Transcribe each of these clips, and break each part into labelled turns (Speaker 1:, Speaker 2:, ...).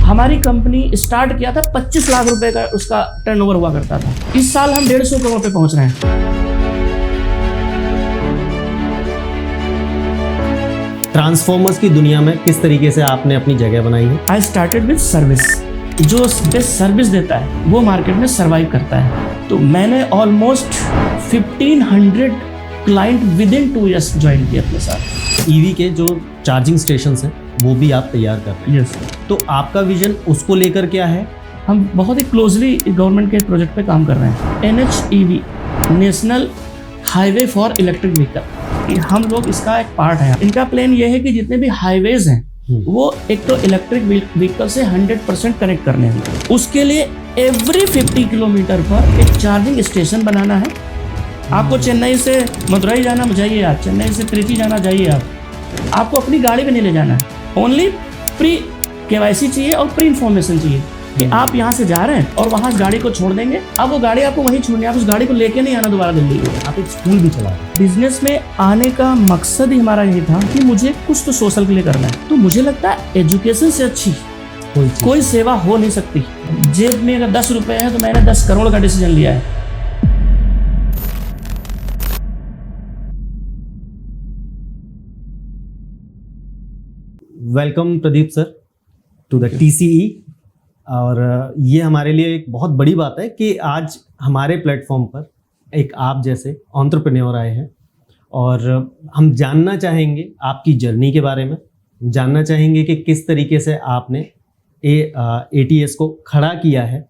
Speaker 1: हमारी company start किया था 25 लाख रुपए का उसका टर्नओवर हुआ करता था। इस साल हम 150 करोड़ पे पहुंच रहे हैं।
Speaker 2: ट्रांसफॉर्मर्स की दुनिया में किस तरीके से आपने अपनी जगह बनाई है?
Speaker 1: I started with service. जो बेस्ट सर्विस देता है वो मार्केट में सर्वाइव करता है। तो मैंने almost 1500 client with in 2 years join किए अपने साथ।
Speaker 2: ईवी के जो चार्जिंग स्टेशंस हैं वो भी आप तैयार कर रहे हैं।
Speaker 1: यस।
Speaker 2: तो आपका विजन उसको लेकर क्या है?
Speaker 1: हम बहुत ही क्लोजली गवर्नमेंट के प्रोजेक्ट पे काम कर रहे हैं। NHEV, national highway for electric vehicle, हम लोग इसका एक पार्ट है। इनका प्लान ये है कि जितने भी हाईवेज हैं वो एक तो इलेक्ट्रिक व्हीकल से 100% कनेक्ट करने हैं। उसके लिए एवरी 50 किलोमीटर पर एक चार्जिंग स्टेशन बनाना है। आपको चेन्नई से मदुरई जाना जाइए आप, चेन्नई से त्रिची जाना जाइए आप, आपको अपनी गाड़ी में नहीं ले जाना है। ओनली प्री KYC चाहिए और प्री इन्फॉर्मेशन चाहिए कि आप यहाँ से जा रहे हैं और वहाँ गाड़ी को छोड़ देंगे। अब वो गाड़ी आपको वहीं छोड़नी है, आप उस गाड़ी को लेके नहीं आना दोबारा दिल्ली को।
Speaker 2: आप एक स्कूल भी चला रहे हैं।
Speaker 1: बिजनेस में आने का मकसद ही हमारा यही था कि मुझे कुछ तो सोशल के लिए करना है। तो मुझे लगता है एजुकेशन से अच्छी कोई सेवा हो नहीं सकती। जेब में अगर 10 रुपए है तो मैंने 10 करोड़ का डिसीजन लिया है।
Speaker 2: Welcome Pradeep sir to the TCE। और ये हमारे लिए एक बहुत बड़ी बात है कि आज हमारे प्लेटफॉर्म पर एक आप जैसे एंटरप्रेन्योर आए हैं और हम जानना चाहेंगे आपकी जर्नी के बारे में, जानना चाहेंगे कि किस तरीके से आपने ATS को खड़ा किया है,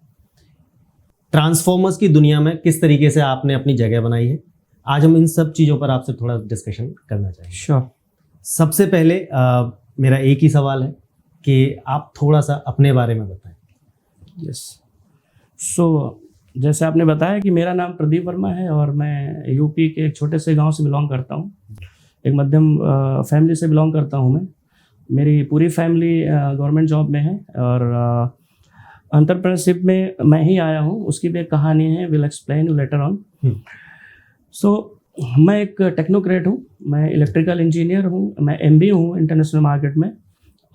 Speaker 2: ट्रांसफॉर्मर्स की दुनिया में किस तरीके से आपने अपनी जगह बनाई है। आज हम इन सब चीज़ों पर आपसे थोड़ा डिस्कशन करना चाहेंगे।
Speaker 1: श्योर।
Speaker 2: सबसे पहले मेरा एक ही सवाल है कि आप थोड़ा सा अपने बारे में बताएं।
Speaker 1: यस। सो जैसे आपने बताया कि मेरा नाम प्रदीप वर्मा है और मैं यूपी के एक छोटे से गांव से बिलोंग करता हूं। एक मध्यम फैमिली से बिलोंग करता हूं मैं। मेरी पूरी फैमिली गवर्नमेंट जॉब में है और एंटरप्रेन्योरशिप में मैं ही आया हूं। उसकी भी एक कहानी है, will explain you later on. So मैं एक टेक्नोक्रेट हूँ, मैं इलेक्ट्रिकल इंजीनियर हूँ, मैं MBA हूँ इंटरनेशनल मार्केट में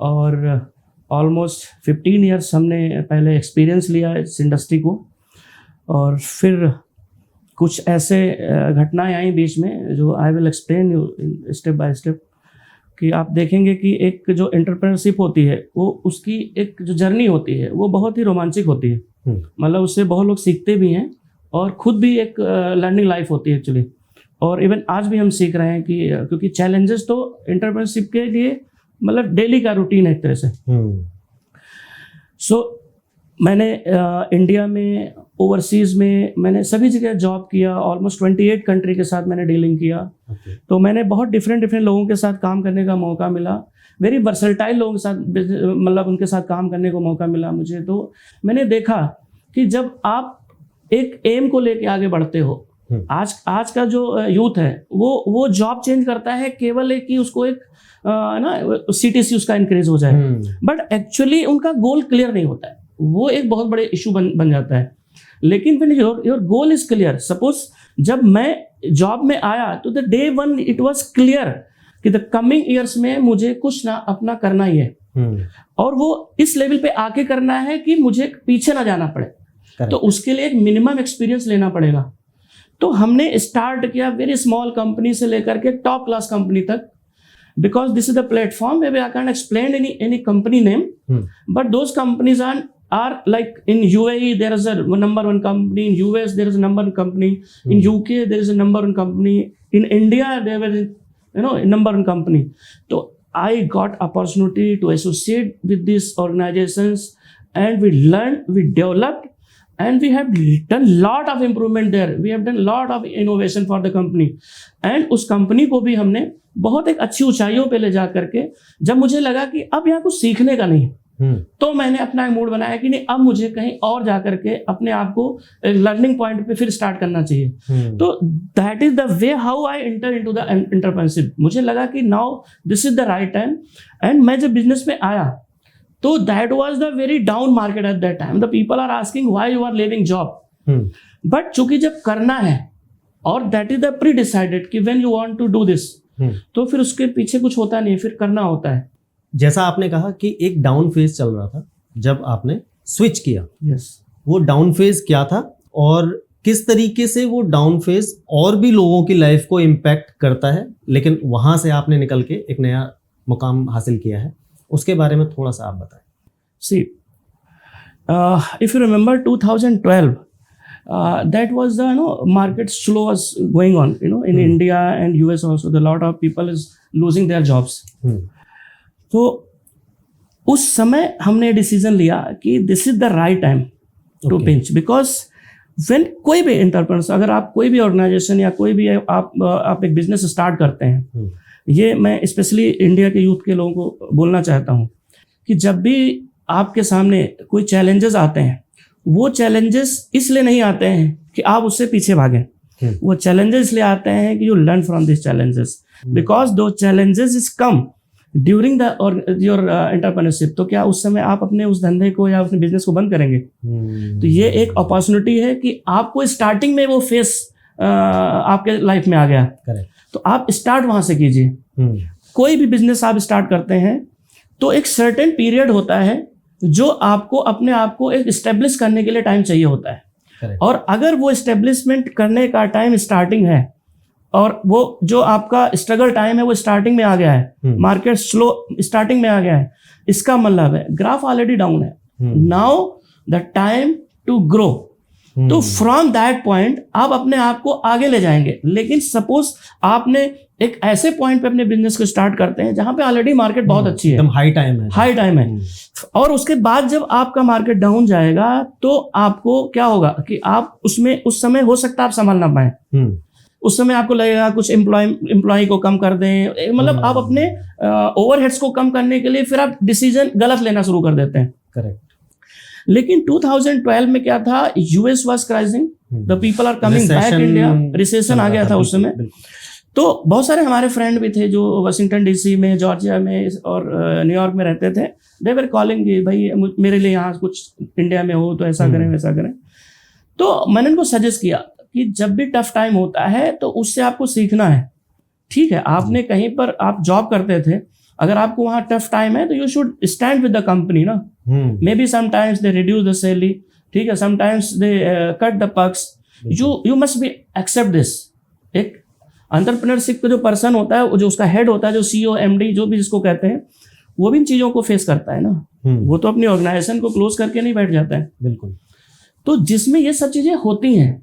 Speaker 1: और ऑलमोस्ट 15 years हमने पहले एक्सपीरियंस लिया इस इंडस्ट्री को। और फिर कुछ ऐसे घटनाएं आई बीच में जो I will explain you step by step कि आप देखेंगे कि एक जो एंटरप्रेन्योरशिप होती है वो उसकी एक जो जर्नी होती है वो बहुत ही रोमांचक होती है। मतलब उससे बहुत लोग सीखते भी हैं और खुद भी एक लर्निंग लाइफ होती है एक्चुअली। और इवन आज भी हम सीख रहे हैं कि क्योंकि चैलेंजेस तो एंटरप्रेन्योरशिप के लिए मतलब डेली का रूटीन है एक तरह से। सो मैंने इंडिया में, ओवरसीज़ में, मैंने सभी जगह जॉब किया। ऑलमोस्ट 28 कंट्री के साथ मैंने डीलिंग किया। तो मैंने बहुत डिफरेंट लोगों के साथ काम करने का मौका मिला। वेरी वर्सटाइल लोगों के साथ मतलब उनके साथ काम करने को मौका मिला मुझे। तो मैंने देखा कि जब आप एक एम को लेके आगे बढ़ते हो, आज का जो यूथ है वो जॉब चेंज करता है केवल एक कि उसको एक ना CTC उसका इंक्रीज हो जाए, बट एक्चुअली उनका गोल क्लियर नहीं होता है। वो एक बहुत बड़े इशू बन जाता है। लेकिन when your goal is clear, suppose जब मैं जॉब में आया तो the day 1 it was clear कि द कमिंग ईयर्स में मुझे कुछ ना अपना करना ही है और वो इस लेवल पे आके करना है कि मुझे पीछे ना जाना पड़े। तो उसके लिए एक मिनिमम एक्सपीरियंस लेना पड़ेगा। तो हमने स्टार्ट किया वेरी स्मॉल कंपनी से लेकर के टॉप क्लास कंपनी तक, because this is the platform where I can't explain any company name, but those companies are like in UAE there is a number 1 company, in US there is a number 1 company, in UK there is a number 1 company, in India there was a number 1 company. So I got opportunity to associate with these organizations and we learned, we developed, and we have done lot of improvement there. We have done lot of innovation for the company. And उस company को भी हमने बहुत एक अच्छी ऊंचाइयों पे ले जा करके, जब मुझे लगा कि अब यहाँ कुछ सीखने का नहीं है, तो मैंने अपना एक मूड बनाया कि नहीं, अब मुझे कहीं और जा करके अपने आप को लर्निंग पॉइंट पे फिर स्टार्ट करना चाहिए। तो that is the way how I enter into the entrepreneurship. मुझे लगा कि now this is the right time. And मैं जब बिजनेस में आया तो that was the very down market at that time. The people are asking why you are leaving job, but चूंकि जब करना है और that is the pre decided कि when you want to do this, तो फिर उसके पीछे कुछ होता नहीं, फिर करना होता है।
Speaker 2: जैसा आपने कहा कि एक डाउन फेज चल रहा था जब आपने स्विच किया,
Speaker 1: यस।
Speaker 2: वो डाउन फेज क्या था और किस तरीके से वो डाउन फेज और भी लोगों की लाइफ को इम्पैक्ट करता है, लेकिन वहां से आपने निकल के एक नया मुकाम हासिल किया है, उसके बारे में थोड़ा सा आप बताएं।
Speaker 1: See, if you remember 2012, that was the market slow was going on, in India and US also. The lot of people is losing their jobs. तो उस समय हमने डिसीजन लिया कि this is the right time to pinch, because when कोई भी entrepreneurs, अगर आप कोई भी ऑर्गेनाइजेशन या कोई भी आप एक बिजनेस स्टार्ट करते हैं, ये मैं स्पेशली इंडिया के यूथ के लोगों को बोलना चाहता हूँ कि जब भी आपके सामने कोई चैलेंजेस आते हैं, वो चैलेंजेस इसलिए नहीं आते हैं कि आप उससे पीछे भागें, वो चैलेंजेस इसलिए आते हैं कि you learn from this challenges, because दो challenges is come during the your entrepreneurship. तो क्या उस समय आप अपने उस धंधे को या अपने बिजनेस को बंद करेंगे? तो ये एक अपॉर्चुनिटी है कि आपको स्टार्टिंग में वो फेस आपके लाइफ में आ गया। तो आप स्टार्ट वहां से कीजिए। कोई भी बिजनेस आप स्टार्ट करते हैं तो एक सर्टेन पीरियड होता है जो आपको अपने आप को एक एस्टेब्लिश करने के लिए टाइम चाहिए होता है। और अगर वो एस्टेब्लिशमेंट करने का टाइम स्टार्टिंग है और वो जो आपका स्ट्रगल टाइम है वो स्टार्टिंग में आ गया है, मार्केट स्लो स्टार्टिंग में आ गया है, इसका मतलब है ग्राफ ऑलरेडी डाउन है, now the time to grow. तो फ्रॉम दैट पॉइंट आप अपने आप को आगे ले जाएंगे। लेकिन सपोज आपने एक ऐसे पॉइंट पे अपने बिजनेस को स्टार्ट करते हैं जहां पे ऑलरेडी मार्केट बहुत अच्छी है,
Speaker 2: हाई टाइम है,
Speaker 1: और उसके बाद जब आपका मार्केट डाउन जाएगा तो आपको क्या होगा कि आप उसमें उस समय हो सकता है आप संभाल ना पाए। उस समय आपको लगेगा कुछ एम्प्लॉय को कम कर दें, मतलब आप अपने ओवरहेड्स को कम करने के लिए फिर आप डिसीजन गलत लेना शुरू कर देते हैं।
Speaker 2: करेक्ट।
Speaker 1: लेकिन 2012 में क्या था, US was crising, the people are coming back India, recession आ गया था उस समय। तो बहुत सारे हमारे फ्रेंड भी थे जो वाशिंगटन डीसी में, जॉर्जिया में और न्यूयॉर्क में रहते थे। दे वर कॉलिंग भाई मेरे लिए यहाँ कुछ इंडिया में हो तो ऐसा करें वैसा करें। तो मैंने उनको सजेस्ट किया कि जब भी टफ टाइम होता है तो उससे आपको सीखना है। ठीक है, आपने कहीं पर आप जॉब करते थे, अगर आपको वहाँ टफ टाइम है तो you should stand with the company ना। May be sometimes they reduce the salary, ठीक है, sometimes they cut the perks, you must be accept this. एक एंटरप्रेन्योरशिप का जो पर्सन होता है, जो उसका हेड होता है, जो सीईओ एमडी जो भी जिसको कहते हैं, वो भी इन चीजों को फेस करता है ना। वो तो अपनी ऑर्गेनाइजेशन को क्लोज करके नहीं बैठ जाता है।
Speaker 2: बिल्कुल।
Speaker 1: तो जिसमें ये सब चीजें होती हैं,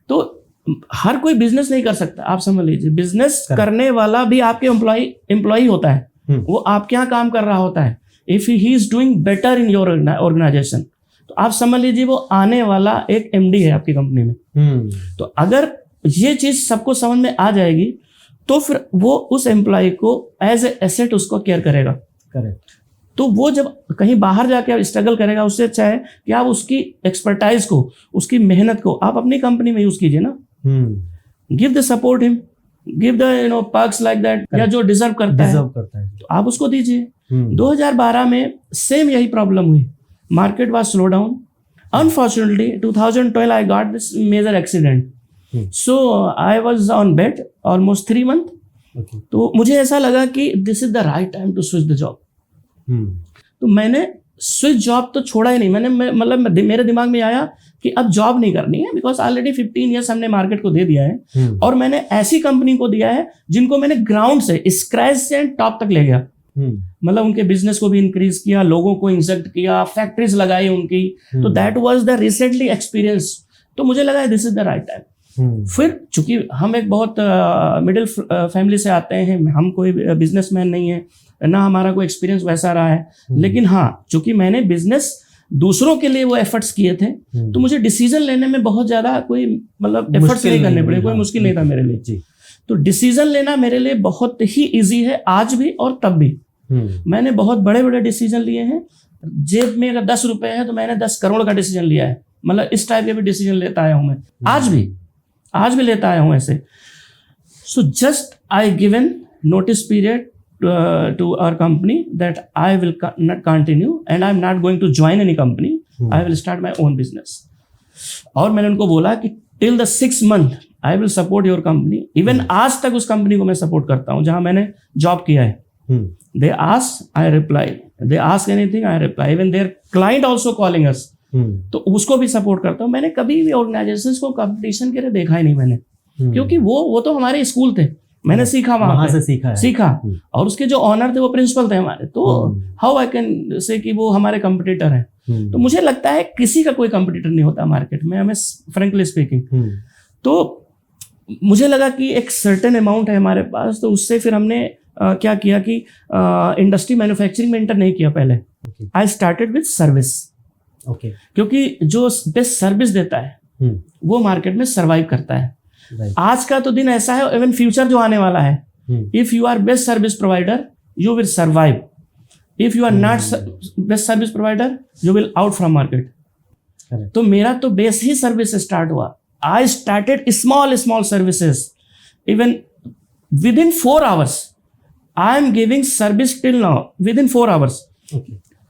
Speaker 1: तो हर कोई बिजनेस नहीं कर सकता। आप समझ लीजिए, बिजनेस करने वाला भी आपके एम्प्लॉय होता है, वो आपके यहाँ काम कर रहा होता है। If he is doing better in your organisation, तो आप समझ लीजिए वो आने वाला एक एमडी है आपकी कंपनी में। तो अगर ये चीज सबको समझ में आ जाएगी तो फिर वो उस एम्प्लॉय को एज ए एसेट उसको केयर करेगा।
Speaker 2: करेक्ट।
Speaker 1: तो वो जब कहीं बाहर जाके आप स्ट्रगल करेगा, उससे अच्छा है कि आप उसकी एक्सपर्टाइज को, उसकी मेहनत को आप अपनी कंपनी में यूज कीजिए ना। Give the support him, give the perks like that, या जो डिजर्व करता है तो आप उसको दीजिए। 2012 में सेम यही प्रॉब्लम हुई, market was slow down. Unfortunately 2012 I got this major accident, so I was on bed almost 3 month. तो मुझे ऐसा लगा कि this is the right time to switch the job. तो मैंने स्विच जॉब तो छोड़ा ही नहीं। मैंने मतलब मेरे दिमाग में आया कि अब जॉब नहीं करनी है, बिकॉज ऑलरेडी 15 ईयर्स हमने मार्केट को दे दिया है, और मैंने ऐसी कंपनी को दिया है जिनको मैंने ग्राउंड से, स्क्रैच से टॉप तक ले गया। मतलब उनके बिजनेस को भी इंक्रीज किया, लोगों को इंजेक्ट किया, फैक्ट्रीज लगाई उनकी। तो that was the recently experience. तो मुझे लगा this is the right time. फिर चूंकि हम एक बहुत मिडिल फैमिली से आते हैं, हम कोई बिजनेसमैन नहीं है ना, हमारा कोई एक्सपीरियंस वैसा रहा है। लेकिन हाँ, चूंकि मैंने बिजनेस दूसरों के लिए वो एफर्ट्स किए थे, तो मुझे डिसीजन लेने में बहुत ज्यादा कोई मतलब एफर्ट्स नहीं करने पड़े, कोई मुश्किल नहीं था मेरे लिए जी। तो डिसीजन लेना मेरे लिए बहुत ही इजी है, आज भी और तब भी। मैंने बहुत बड़े बड़े डिसीजन लिए हैं। जेब में अगर 10 रुपए है तो मैंने 10 करोड़ का डिसीजन लिया है। मतलब इस टाइप के भी डिसीजन लेता आया हूं मैं, आज भी लेता आया हूं ऐसे। So just I given notice period to our company that I will not continue and I'm not going to join any company. I will start my own business. और मैंने उनको बोला कि till the 6 month I will support your company. Even आज तक उस company को मैं सपोर्ट करता हूँ जहां मैंने जॉब किया है। They ask, I reply. They ask anything, I reply. Even their client also calling us. तो उसको भी सपोर्ट करता हूँ. मैंने कभी भी ऑर्गेनाइजेशंस को कंपटीशन के लिए देखा ही नहीं मैंने, क्योंकि वो तो हमारे स्कूल थे, मैंने सीखा वहां से सीखा और उसके जो ऑनर थे वो प्रिंसिपल थे हमारे. तो हाउ आई कैन से कि वो हमारे कंपटीटर हैं. तो मुझे लगता है किसी का कोई कंपटीटर नहीं होता मार्केट में, हमें फ्रेंकली स्पीकिंग. तो मुझे लगा कि एक सर्टेन अमाउंट है हमारे पास, तो उससे फिर हमने क्या किया कि इंडस्ट्री मैन्युफैक्चरिंग में एंटर नहीं किया पहले. I started with service. क्योंकि जो बेस्ट सर्विस देता है वो मार्केट में सर्वाइव करता है. आज का तो दिन ऐसा है, इवन फ्यूचर जो आने वाला है, if you are best service provider you will survive. If you are not best service provider you will out from market. तो मेरा तो बेस ही सर्विस स्टार्ट हुआ. I started small services. Even within 4 hours, I am giving service till now. Within 4 hours,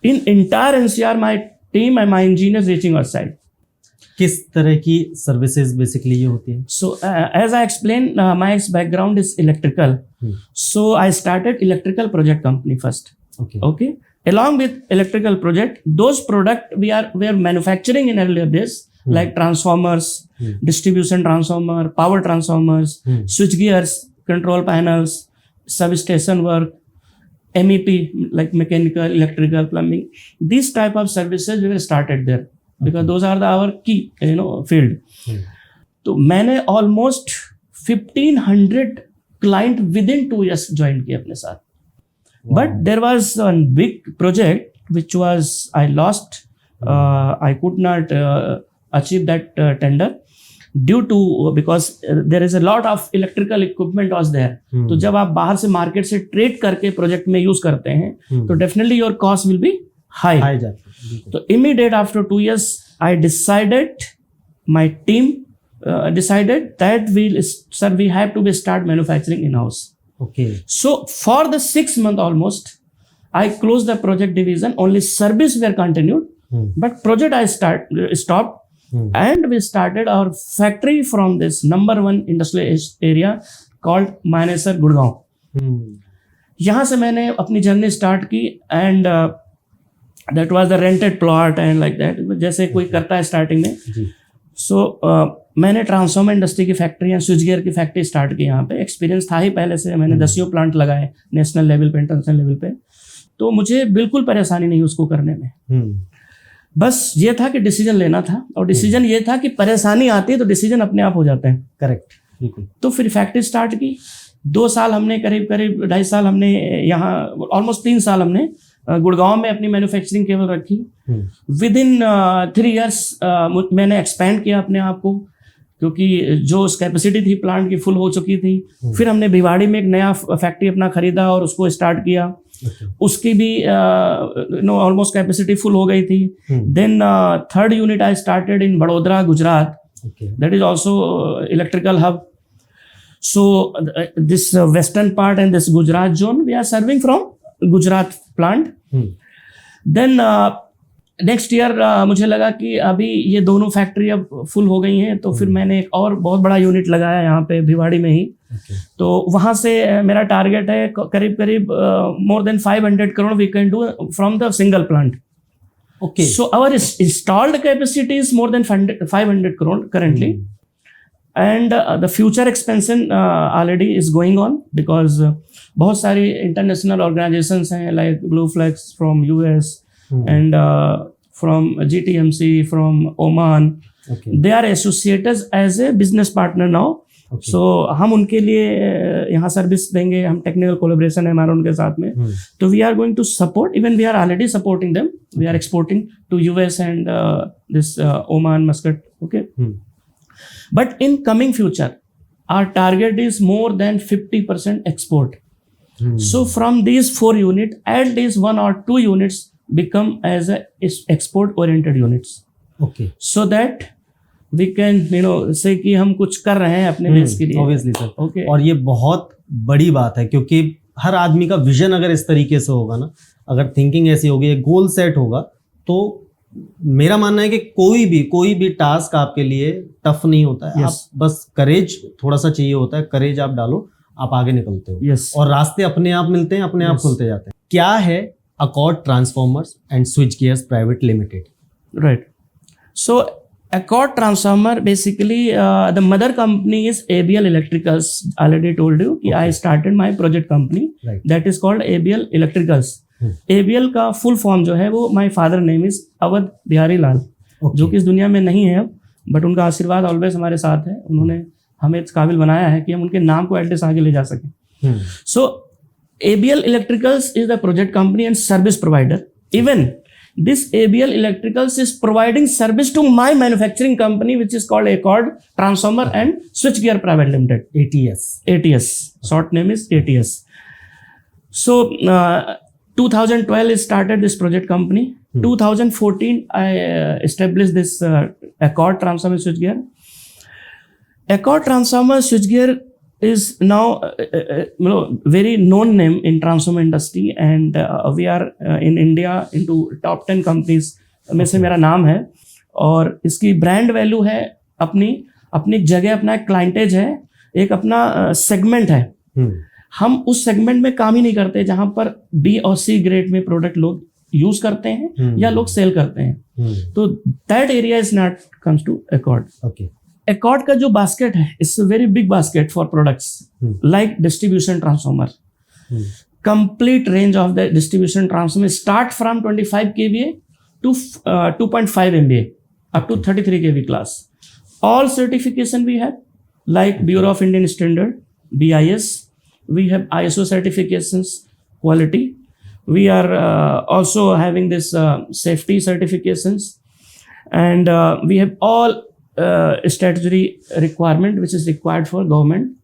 Speaker 1: in entire NCR, my team and my engineers reaching our site.
Speaker 2: किस तरह की services basically ये होती हैं?
Speaker 1: So as I explained, my background is electrical. So I started electrical project company first. Okay. Along with electrical project, those product we are manufacturing in earlier days. Like transformers, distribution transformer, power transformers, switch gears, control panels, substation work, MEP like mechanical, electrical, plumbing. These type of services we were started there because those are our key field. तो मैंने almost 1500 client within 2 years join किए अपने साथ. But there was a big project which was I lost. I could not achieve that tender due to because there is a lot of electrical equipment was there. तो जब आप बाहर से market से trade करके प्रोजेक्ट में use करते हैं तो definitely your cost will be high. तो immediate after 2 years I decided, my team decided that we have to start manufacturing in house. So for the 6 month almost I closed the project division. Only service were continued, but project I stopped. And we started our factory from this number 1 industrial area called Manesar, Gurgaon. यहाँ से मैंने अपनी journey start की and that was the rented plot and like that, जैसे कोई करता है starting में. सो मैंने ट्रांसफॉर्मर इंडस्ट्री की फैक्ट्री या स्विच गियर की फैक्ट्री स्टार्ट की. यहाँ पे एक्सपीरियंस था ही पहले से, मैंने 10 प्लांट लगाए नेशनल लेवल पे, इंटरनेशनल लेवल पे. तो मुझे बिल्कुल परेशानी नहीं उसको करने में. बस ये था कि डिसीजन लेना था, और डिसीजन ये था कि परेशानी आती है तो डिसीजन अपने आप हो जाते हैं.
Speaker 2: करेक्ट, बिल्कुल.
Speaker 1: तो फिर फैक्ट्री स्टार्ट की. 2 साल हमने करीब 2.5 साल हमने यहाँ, ऑलमोस्ट 3 साल हमने गुड़गांव में अपनी मैन्युफैक्चरिंग केवल रखी. विद इन 3 years मैंने एक्सपैंड किया अपने आप को, क्योंकि जो कैपेसिटी थी प्लांट की फुल हो चुकी थी. फिर हमने भिवाड़ी में एक नया फैक्ट्री अपना खरीदा और उसको स्टार्ट किया. उसकी भी ऑलमोस्ट कैपेसिटी फुल हो गई थी. Then 3rd unit I started in Vadodara, Gujarat. That is also electrical hub. So this western part and this Gujarat zone we are serving from Gujarat plant. Then next year मुझे लगा कि अभी ये दोनों फैक्ट्री अब फुल हो गई हैं, तो फिर मैंने एक और बहुत बड़ा यूनिट लगाया यहाँ पे भिवाड़ी में ही. तो वहाँ से मेरा टारगेट है करीब more than 500 crore we can do from the single plant. So our installed capacity is more than 500 crore currently. And the future expansion already is going on because बहुत सारी international organizations हैं like Blue Flags from US and from GTMC from Oman. They are associated as a business partner now. So हम उनके लिए यहाँ service देंगे, हम technical collaboration है हमारा उनके साथ में. तो we are going to support, even we are already supporting them. We are exporting to US and this Oman, Muscat. Okay. But in coming future, our target is more than 50% export. So from these 4 units, at least 1 or 2 units become as a export oriented units. So that we can say कि हम कुछ कर रहे हैं अपने देश के लिए.
Speaker 2: Obviously sir. और ये बहुत बड़ी बात है, क्योंकि हर आदमी का विजन अगर इस तरीके से होगा ना, अगर थिंकिंग ऐसी होगी, एक गोल सेट होगा, तो मेरा मानना है कि कोई भी टास्क आपके लिए टफ नहीं होता है. आप बस करेज थोड़ा सा चाहिए होता है, करेज आप डालो आप आगे निकलते हो।
Speaker 1: यस
Speaker 2: और रास्ते अपने आप मिलते हैं, अपने आप
Speaker 1: Yes.
Speaker 2: खुलते जाते हैं। क्या है accord transformers and switch gears private limited?
Speaker 1: right. So Accord Transformer basically the mother company is ABL Electricals. Already told you कि I started my project company
Speaker 2: Right.
Speaker 1: that is called ABL Electricals. ABL का full form जो है वो my father name is Awadh Bihari लाल, जो कि इस दुनिया में नहीं है अब, बट उनका आशीर्वाद ऑलवेज हमारे साथ है। उन्होंने हमें इस काबिल बनाया है कि हम उनके नाम को एटलीस्ट आगे ले जा सकें। सो ABL Electricals is the project company and service provider. Even this ABL Electricals is providing service to my manufacturing company, which is called Accord Transformer and Switchgear Private Limited.
Speaker 2: ATS.
Speaker 1: ATS. Short name is ATS. So 2012 I started this project company. 2014 I established this Accord Transformer Switchgear. Accord Transformer Switchgear is now very known name in transformer industry, and we are in India into top 10 companies में से मेरा नाम है। और इसकी brand value है अपनी जगह, अपना एक क्लाइंटेज है, एक अपना सेगमेंट है। हम उस सेगमेंट में काम ही नहीं करते जहां पर बी और सी ग्रेड में प्रोडक्ट लोग यूज करते हैं या लोग सेल करते हैं। तो that area is not comes to Accord.
Speaker 2: Okay.
Speaker 1: Accord का जो बास्केट है, it's a very big basket for products like distribution transformer. Complete range of the distribution transformer start from 25 kVA to 2.5 MVA up to 33 kV class. All certification we have, like Bureau of Indian Standard, BIS. We have ISO certifications, quality. We are also having this safety certifications, and we have all statutory requirement which is required for government,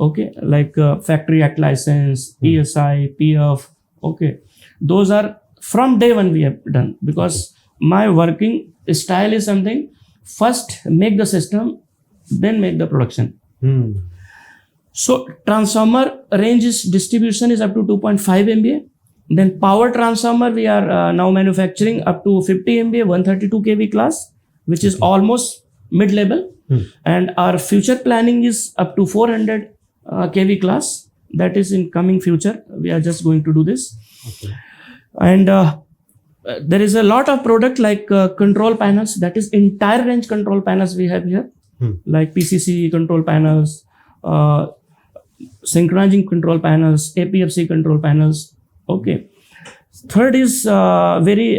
Speaker 1: okay, like Factory Act license, ESI, PF, okay. Those are from day one we have done, because my working style is something, first make the system, then make the production. So transformer range is distribution is up to 2.5 MVA. Then power transformer we are now manufacturing up to 50 MVA 132 kV class, which is almost mid-level, and our future planning is up to 400 kV class. That is in coming future. We are just going to do this.
Speaker 2: Okay.
Speaker 1: And there is a lot of product like control panels. That is entire range control panels we have here, like PCC control panels, synchronizing control panels, APFC control panels. Okay. Third is very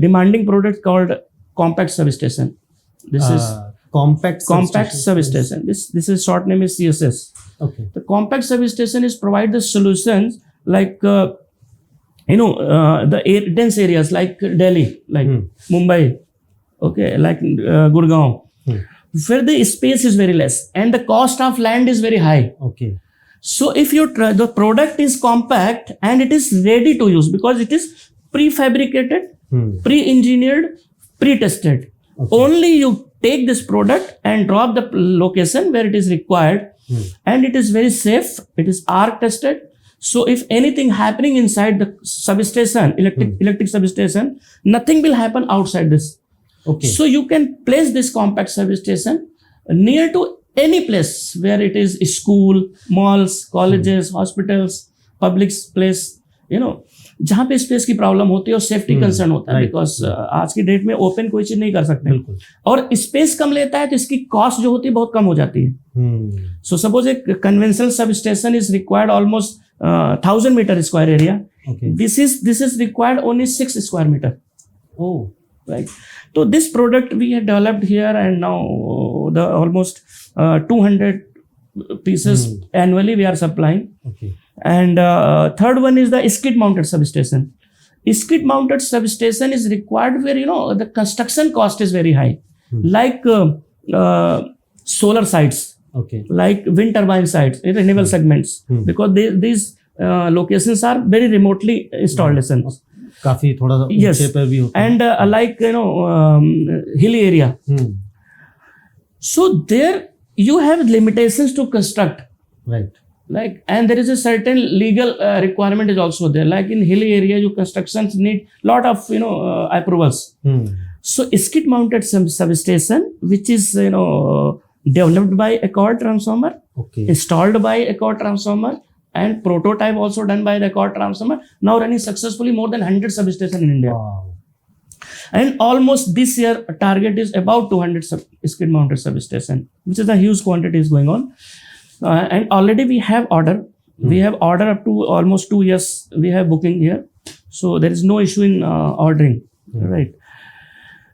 Speaker 1: demanding product called compact substation. This is
Speaker 2: compact
Speaker 1: substation. This is short name is CSS.
Speaker 2: Okay.
Speaker 1: The compact substation is provide the solutions like the dense areas like Delhi, like Mumbai, okay, like Gurgaon, where the space is very less and the cost of land is very high.
Speaker 2: Okay.
Speaker 1: So if the product is compact and it is ready to use, because it is prefabricated, pre-engineered, pre-tested. Okay. Only you take this product and drop the location where it is required, and it is very safe. It is arc tested. So if anything happening inside the substation, electric substation, nothing will happen outside this.
Speaker 2: Okay.
Speaker 1: So you can place this compact substation near to any place where it is school, malls, colleges, hospitals, public place, जहाँ पे space की problem होती है और safety concern होता है, because आज की डेट में ओपन कोई चीज नहीं कर सकते, और स्पेस कम लेता है तो इसकी कॉस्ट जो होती है बहुत कम हो जाती है। सो सपोज एक conventional sub station is required almost 1000 metre square area, this is required only 6 square metre.
Speaker 2: Oh,
Speaker 1: right. So this product we have developed here, and now the almost 200 pieces annually we are supplying.
Speaker 2: okay.
Speaker 1: And third one is the skid mounted substation. Skid mounted substation is required where the construction cost is very high, like solar sites,
Speaker 2: Okay.
Speaker 1: like wind turbine sites, renewable segments, because these locations are very remotely installations.
Speaker 2: काफी थोड़ा सा
Speaker 1: Yes.
Speaker 2: ऊंचे पे भी होता है।
Speaker 1: And like hilly area. So there you have limitations to construct.
Speaker 2: Right.
Speaker 1: Like, and there is a certain legal requirement is also there. Like in hilly area, your constructions need lot of approvals. So skid mounted substation, which is developed by Accord Transformer
Speaker 2: Okay.
Speaker 1: installed by Accord Transformer and prototype also done by the Accord Transformer, now running successfully more than 100 substations in India.
Speaker 2: Wow.
Speaker 1: And almost this year target is about 200 skid mounted substation, which is a huge quantity is going on. And already we have order. We have order up to almost 2 years. We have booking here, so there is no issue in ordering, right?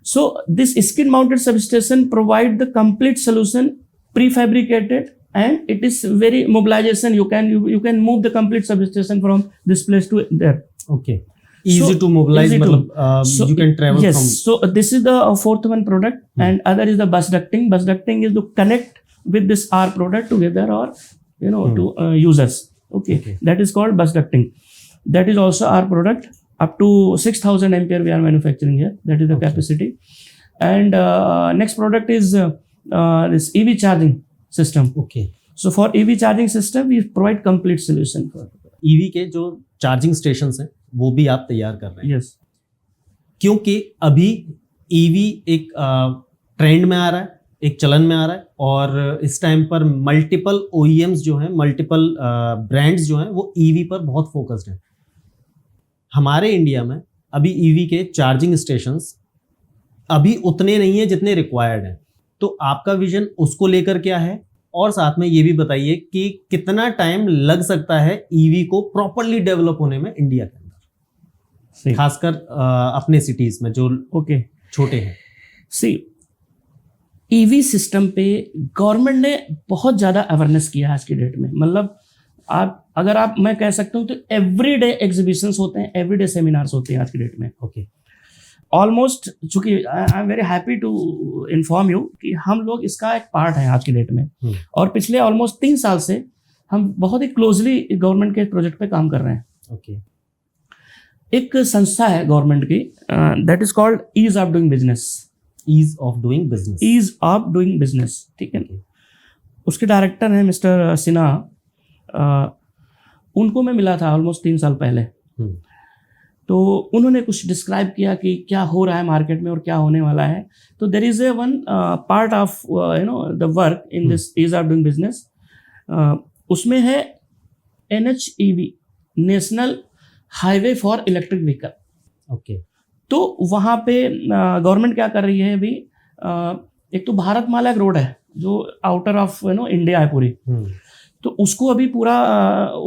Speaker 1: So this skid mounted substation provide the complete solution, prefabricated, and it is very mobilization. You can move the complete substation from this place to there.
Speaker 2: Okay. Easy to mobilize.
Speaker 1: easy to-
Speaker 2: मतलब
Speaker 1: So
Speaker 2: you can travel
Speaker 1: yes.
Speaker 2: from.
Speaker 1: So this is the fourth one product, and other is the bus ducting. Bus ducting is to connect with this R product together, or to users. Okay. That is called bus ducting. That is also our product. Up to 6,000 ampere we are manufacturing here. That is the capacity. And next product is this EV charging system.
Speaker 2: Okay.
Speaker 1: So for EV charging system, we provide complete solution for.
Speaker 2: EV के जो charging station हैं वो भी आप तैयार कर रहे हैं,
Speaker 1: Yes.
Speaker 2: क्योंकि अभी ईवी एक ट्रेंड में आ रहा है, एक चलन में आ रहा है, और इस टाइम पर मल्टीपल ओईएम्स जो हैं, मल्टीपल ब्रांड्स जो हैं वो ईवी पर बहुत फोकस्ड हैं. हमारे इंडिया में अभी ईवी के चार्जिंग स्टेशंस अभी उतने नहीं है जितने रिक्वायर्ड हैं. तो आपका विजन उसको लेकर क्या है, और साथ में ये भी बताइए कि कितना टाइम लग सकता है ईवी को प्रॉपरली डेवलप होने में इंडिया के अंदर, खासकर अपने सिटीज में जो
Speaker 1: Okay.
Speaker 2: छोटे हैं.
Speaker 1: सी ईवी सिस्टम पे गवर्नमेंट ने बहुत ज़्यादा अवेयरनेस किया है आज की डेट में. मतलब आप मैं कह सकता हूँ तो एवरीडे एग्जीबिशंस होते हैं, एवरीडे सेमिनार्स होते हैं आज की डेट में.
Speaker 2: ओके.
Speaker 1: ऑलमोस्ट चूंकि I am very happy to inform you कि हम लोग इसका एक पार्ट है आज की डेट में. और पिछले ऑलमोस्ट 3 साल से हम बहुत ही क्लोजली गवर्नमेंट के प्रोजेक्ट पे काम कर रहे हैं.
Speaker 2: ओके.
Speaker 1: एक संस्था है गवर्नमेंट की, that is called ease of doing business.
Speaker 2: Ease of doing business.
Speaker 1: Ease of doing business, ठीक है. उसके डायरेक्टर हैं मिस्टर सिन्हा. उनको मैं मिला था ऑलमोस्ट 3 साल पहले. तो उन्होंने कुछ डिस्क्राइब किया कि क्या हो रहा है मार्केट में और क्या होने वाला है. तो there is a one part of the work in this ease of doing business. उसमें है NHEV, national highway for electric vehicle.
Speaker 2: Okay.
Speaker 1: तो वहाँ पे गवर्नमेंट क्या कर रही है अभी, एक तो भारतमाला एक रोड है जो आउटर ऑफ इंडिया है पूरी. तो उसको अभी पूरा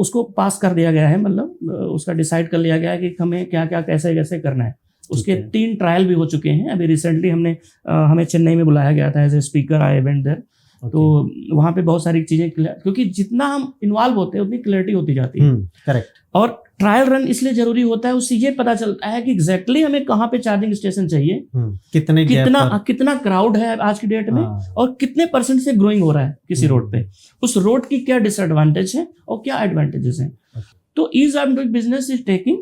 Speaker 1: उसको पास कर दिया गया है. मतलब उसका डिसाइड कर लिया गया है कि हमें क्या क्या कैसे कैसे करना है. उसके 3 ट्रायल भी हो चुके हैं. अभी रिसेंटली हमें चेन्नई में बुलाया गया था as a speaker. I event there. तो वहाँ पे बहुत सारी चीज़ें, क्योंकि जितना हम इन्वॉल्व होते हैं उतनी क्लैरिटी होती जाती है.
Speaker 2: करेक्ट.
Speaker 1: और ट्रायल रन इसलिए जरूरी होता है, उससे ये पता चलता है कि एग्जैक्टली हमें कहाँ पे चार्जिंग स्टेशन चाहिए, कितना क्राउड है आज की डेट में, और कितने % से ग्रोइंग हो रहा है किसी रोड पे, उस रोड की क्या डिसएडवांटेज है और क्या एडवांटेजेस हैं. तो ease of doing business is taking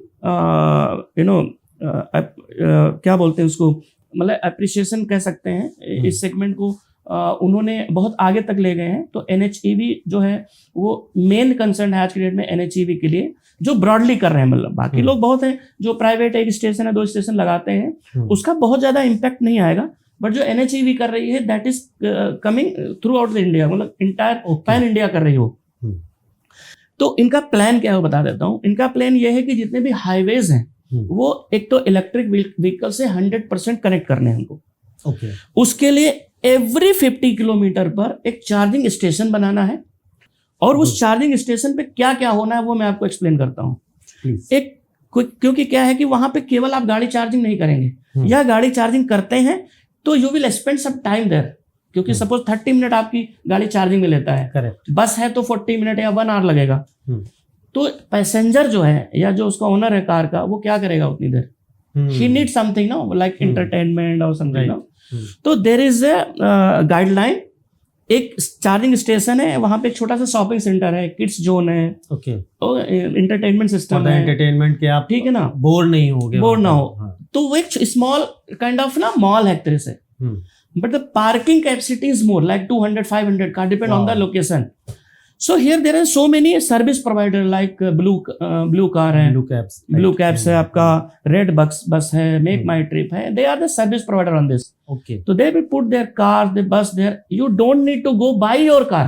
Speaker 1: क्या बोलते हैं उसको, मतलब अप्रिशिएशन कह सकते हैं इस सेगमेंट को. उन्होंने बहुत आगे तक ले गए हैं. तो NHEV जो है वो मेन कंसर्न है आज की डेट में NHEV के लिए, जो ब्रॉडली कर रहे हैं. मतलब बाकी लोग बहुत हैं जो प्राइवेट 1 स्टेशन या 2 स्टेशन लगाते हैं, उसका बहुत ज़्यादा इम्पैक्ट नहीं आएगा. बट जो NHEV कर रही है that is coming through out the India, मतलब इंटायर पैन इंडिया कर रही हो. तो इनका प्लान क्या है वो बता देता हूँ. इनका प्लान ये है कि जितने भी हाईवेज हैं वो एक तो इलेक्ट्रिक व्हीकल से 100% कनेक्ट करने हैं हमको.
Speaker 2: ओके.
Speaker 1: उसके लिए एवरी 50 किलोमीटर पर एक चार्जिंग स्टेशन बनाना है. और उस चार्जिंग स्टेशन पे क्या क्या होना है वो मैं आपको एक्सप्लेन करता हूँ. क्योंकि क्या है कि वहां पे केवल आप गाड़ी चार्जिंग नहीं करेंगे, या गाड़ी चार्जिंग करते हैं तो you will spend some time there. क्योंकि सपोज 30 मिनट आपकी गाड़ी चार्जिंग में लेता है.
Speaker 2: करेक्ट.
Speaker 1: बस है तो 40 मिनट या 1 आवर लगेगा. तो पैसेंजर जो है या जो उसका ओनर है कार का, वो क्या करेगा उतनी देर. He need something no, like entertainment और समथिंग नो. तो देर इज ए गाइडलाइन. एक चार्जिंग स्टेशन है, वहां पे एक छोटा सा शॉपिंग सेंटर है, किड्स जोन है.
Speaker 2: ओके.
Speaker 1: एंटरटेनमेंट सिस्टम है.
Speaker 2: एंटरटेनमेंट के आप, ठीक है ना, बोर नहीं होगे,
Speaker 1: बोर ना हो. तो वो एक स्मॉल काइंड ऑफ ना मॉल है एक तरह से. But the parking capacity is more like 200-500 car, depend on the location. So here there are so many service provider like blue car है, blue cabs है, आपका red bus है, make my trip है. They are the service provider on this.
Speaker 2: Okay.
Speaker 1: So they will put their car, the bus there. You don't need to go buy your car.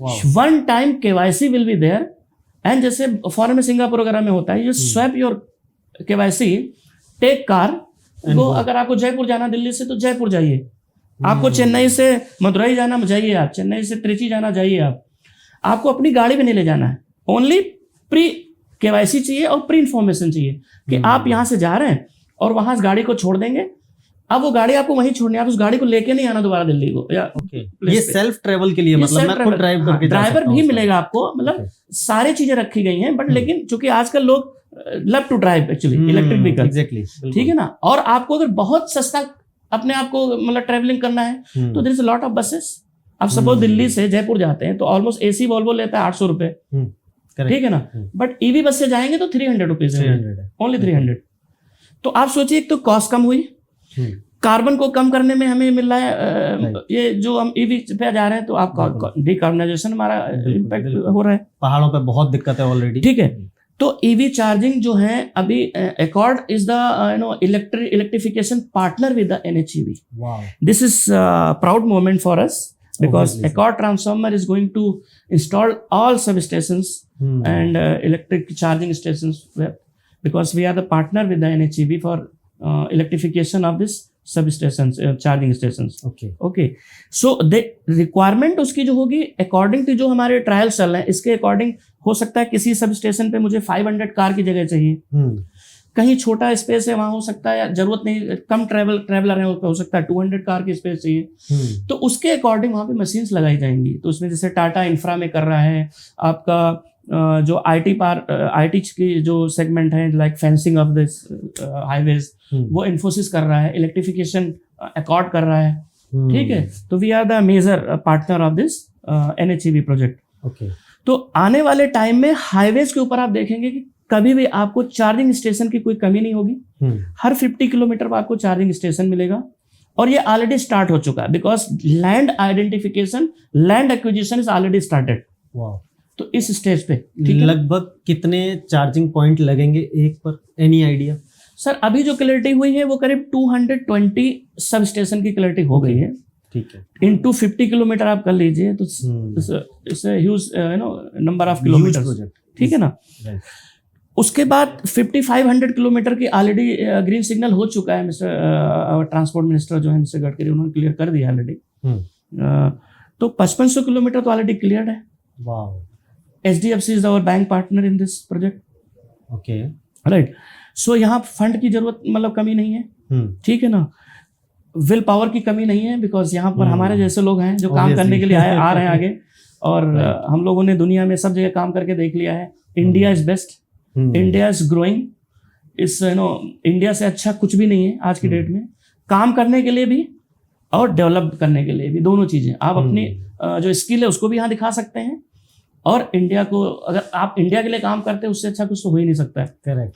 Speaker 1: One time KYC will be there, and जैसे foreign में Singapore वगैरह में होता है, you swap your KYC, take car, वो अगर आपको जयपुर जाना दिल्ली से तो जयपुर जाइए, आपको चेन्नई से मदुरई जाना जाइए, आप चेन्नई से त्रिची जाना जाइए, आपको अपनी गाड़ी भी नहीं ले जाना है, ओनली प्री KYC चाहिए और प्री इन्फॉर्मेशन चाहिए कि आप यहाँ से जा रहे हैं और वहां से गाड़ी को छोड़ देंगे, अब वो गाड़ी आपको वहीं छोड़नी है, आप उस गाड़ी को लेके नहीं आना दोबारा दिल्ली को या
Speaker 2: ये सेल्फ ट्रेवल के लिए, मतलब मैं खुद ड्राइव करके जा
Speaker 1: ड्राइवर
Speaker 2: सकता
Speaker 1: भी
Speaker 2: हूँ
Speaker 1: मिलेगा आपको, मतलब सारी चीजें रखी गई हैं, बट लेकिन चूंकि आजकल लोग love to drive actually electric vehicle,
Speaker 2: exactly,
Speaker 1: ठीक है ना, और आपको अगर बहुत सस्ता अपने आप को मतलब ट्रेवलिंग करना है तो there is a lot of buses. आप सपोज दिल्ली से जयपुर जाते हैं तो ऑलमोस्ट AC वॉल्वो लेता है 800 रुपए, ठीक है ना, बट EV बस से जाएंगे तो 300 रुपीज है, ओनली 300। तो आप सोचिए, एक तो कॉस्ट कम हुई, कार्बन को कम करने में हमें मिल रहा है, ये जो हम EV पे जा रहे हैं तो आप डिकार्बनाइजेशन हमारा इम्पैक्ट हो रहा है,
Speaker 2: पहाड़ों पे बहुत दिक्कत है ऑलरेडी,
Speaker 1: ठीक है। तो EV चार्जिंग जो है अभी Accord is the electrification partner with the NHEV। This is proud moment for us because Accord Transformer is going to install all substations and electric charging stations because we are the partner with the NHEV for electrification of this substations, charging stations. Okay. So the requirement उसकी जो होगी according to जो हमारे trial चल रहे हैं इसके according हो सकता है किसी सब स्टेशन पे मुझे 500 कार की जगह चाहिए, कहीं छोटा स्पेस है वहां हो सकता है, या जरूरत नहीं कम ट्रैवलर है हो सकता है 200 कार की स्पेस चाहिए, तो उसके अकॉर्डिंग वहां पे मशीन्स लगाई जाएंगी। तो उसमें जैसे टाटा इंफ्रा में कर रहा है, आपका जो IT की जो सेगमेंट है like fencing of this highways वो इन्फोसिस कर रहा है, इलेक्ट्रिफिकेशन Accord कर रहा है, ठीक है। तो we are the major partner of this NHEV project. तो आने वाले टाइम में हाईवेज के ऊपर आप देखेंगे कि कभी भी आपको चार्जिंग स्टेशन की कोई कमी नहीं होगी, हर 50 किलोमीटर पर आपको चार्जिंग स्टेशन मिलेगा, और ये ऑलरेडी स्टार्ट हो चुका है because land identification, land acquisition is already started. तो इस स्टेज पे
Speaker 2: लगभग कितने चार्जिंग पॉइंट लगेंगे एक पर, एनी आइडिया?
Speaker 1: सर अभी जो क्लैरिटी हुई है वो करीब 220 सब स्टेशन की क्लैरिटी हो गई है,
Speaker 2: ठीक है।
Speaker 1: इनटू 50 किलोमीटर आप कर लीजिए तो it's huge number of kilometre, ठीक है ना। उसके बाद 5500 किलोमीटर की ऑलरेडी ग्रीन सिग्नल हो चुका है, मिस्टर ट्रांसपोर्ट मिनिस्टर जो है मिस्टर गडकरी उन्होंने क्लियर कर दिया ऑलरेडी। तो 5500 किलोमीटर तो ऑलरेडी क्लियर है। HDFC is our bank partner in this project,
Speaker 2: okay,
Speaker 1: right. So यहाँ फंड की जरूरत मतलब कमी नहीं है, ठीक है ना, विल पावर की कमी नहीं है, बिकॉज यहाँ पर हमारे जैसे लोग हैं जो काम करने के लिए आ रहे हैं आगे, और हम लोगों ने दुनिया में सब जगह काम करके देख लिया है। India is best, India is growing, इस इंडिया से अच्छा कुछ भी नहीं है आज की डेट में, काम करने के लिए भी और डेवलप करने के लिए भी, दोनों चीजें। आप अपनी जो स्किल है उसको भी यहाँ दिखा सकते हैं, और इंडिया को, अगर आप इंडिया के लिए काम करते हैं उससे अच्छा कुछ तो हो ही नहीं सकता है।
Speaker 2: करेक्ट।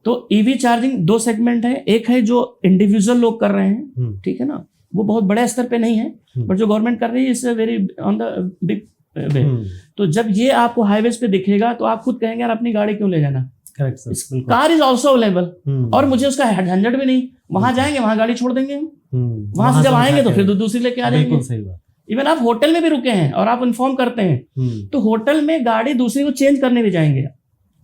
Speaker 1: तो EV चार्जिंग दो सेगमेंट है, एक है जो इंडिविजुअल लोग कर रहे हैं, ठीक है ना, वो बहुत बड़े स्तर पे नहीं है, बट जो गवर्नमेंट कर रही है इससे very on the big way. तो जब ये आपको हाईवेज पे दिखेगा तो आप खुद कहेंगे यार अपनी गाड़ी क्यों ले जाना, कार इज ऑल्सो अवेलेबल, और मुझे उसका झंझट भी नहीं, वहां जाएंगे वहां गाड़ी छोड़ देंगे, वहां से जब आएंगे तो फिर दूसरी लेके आ जाएंगे। इवन आप होटल में भी रुके हैं और आप इन्फॉर्म करते हैं तो होटल में गाड़ी दूसरी को चेंज करने भी जाएंगे।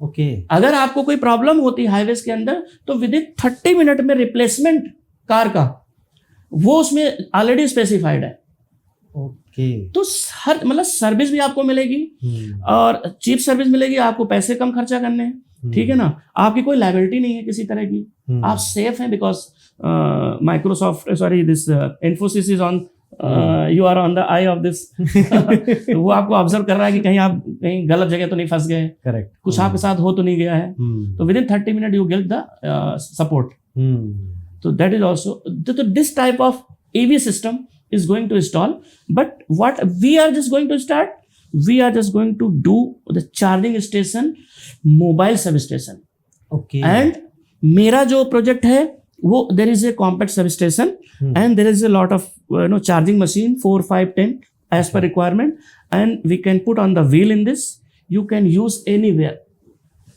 Speaker 2: ओके,
Speaker 1: अगर आपको कोई प्रॉब्लम होती है हाईवेज के अंदर तो विद इन 30 मिनट में रिप्लेसमेंट कार का वो उसमें ऑलरेडी स्पेसिफाइड है।
Speaker 2: ओके,
Speaker 1: तो हर मतलब सर्विस भी आपको मिलेगी और चीप सर्विस मिलेगी, आपको पैसे कम खर्चा करने हैं, ठीक है ना, आपकी कोई लायबिलिटी नहीं है किसी तरह की, आप सेफ हैं because Microsoft this Infosys is on, you are on the eye of this. वो आपको ऑब्जर्व कर रहा है कि कहीं आप कहीं गलत जगह तो नहीं फंस गए, करेक्ट, कुछ आपके साथ हो तो नहीं गया है, तो with in 30 minute you get the support. तो दैट इज ऑल्सो, तो this type of EV system is going to install, but what we are just going to start, we are just going to do the charging station, mobile substation.
Speaker 2: Okay.
Speaker 1: And मेरा जो project है वो there is a compact substation and there is a lot of charging machine 4, 5, 10 as per requirement, and we can put on the wheel in this. You can use anywhere.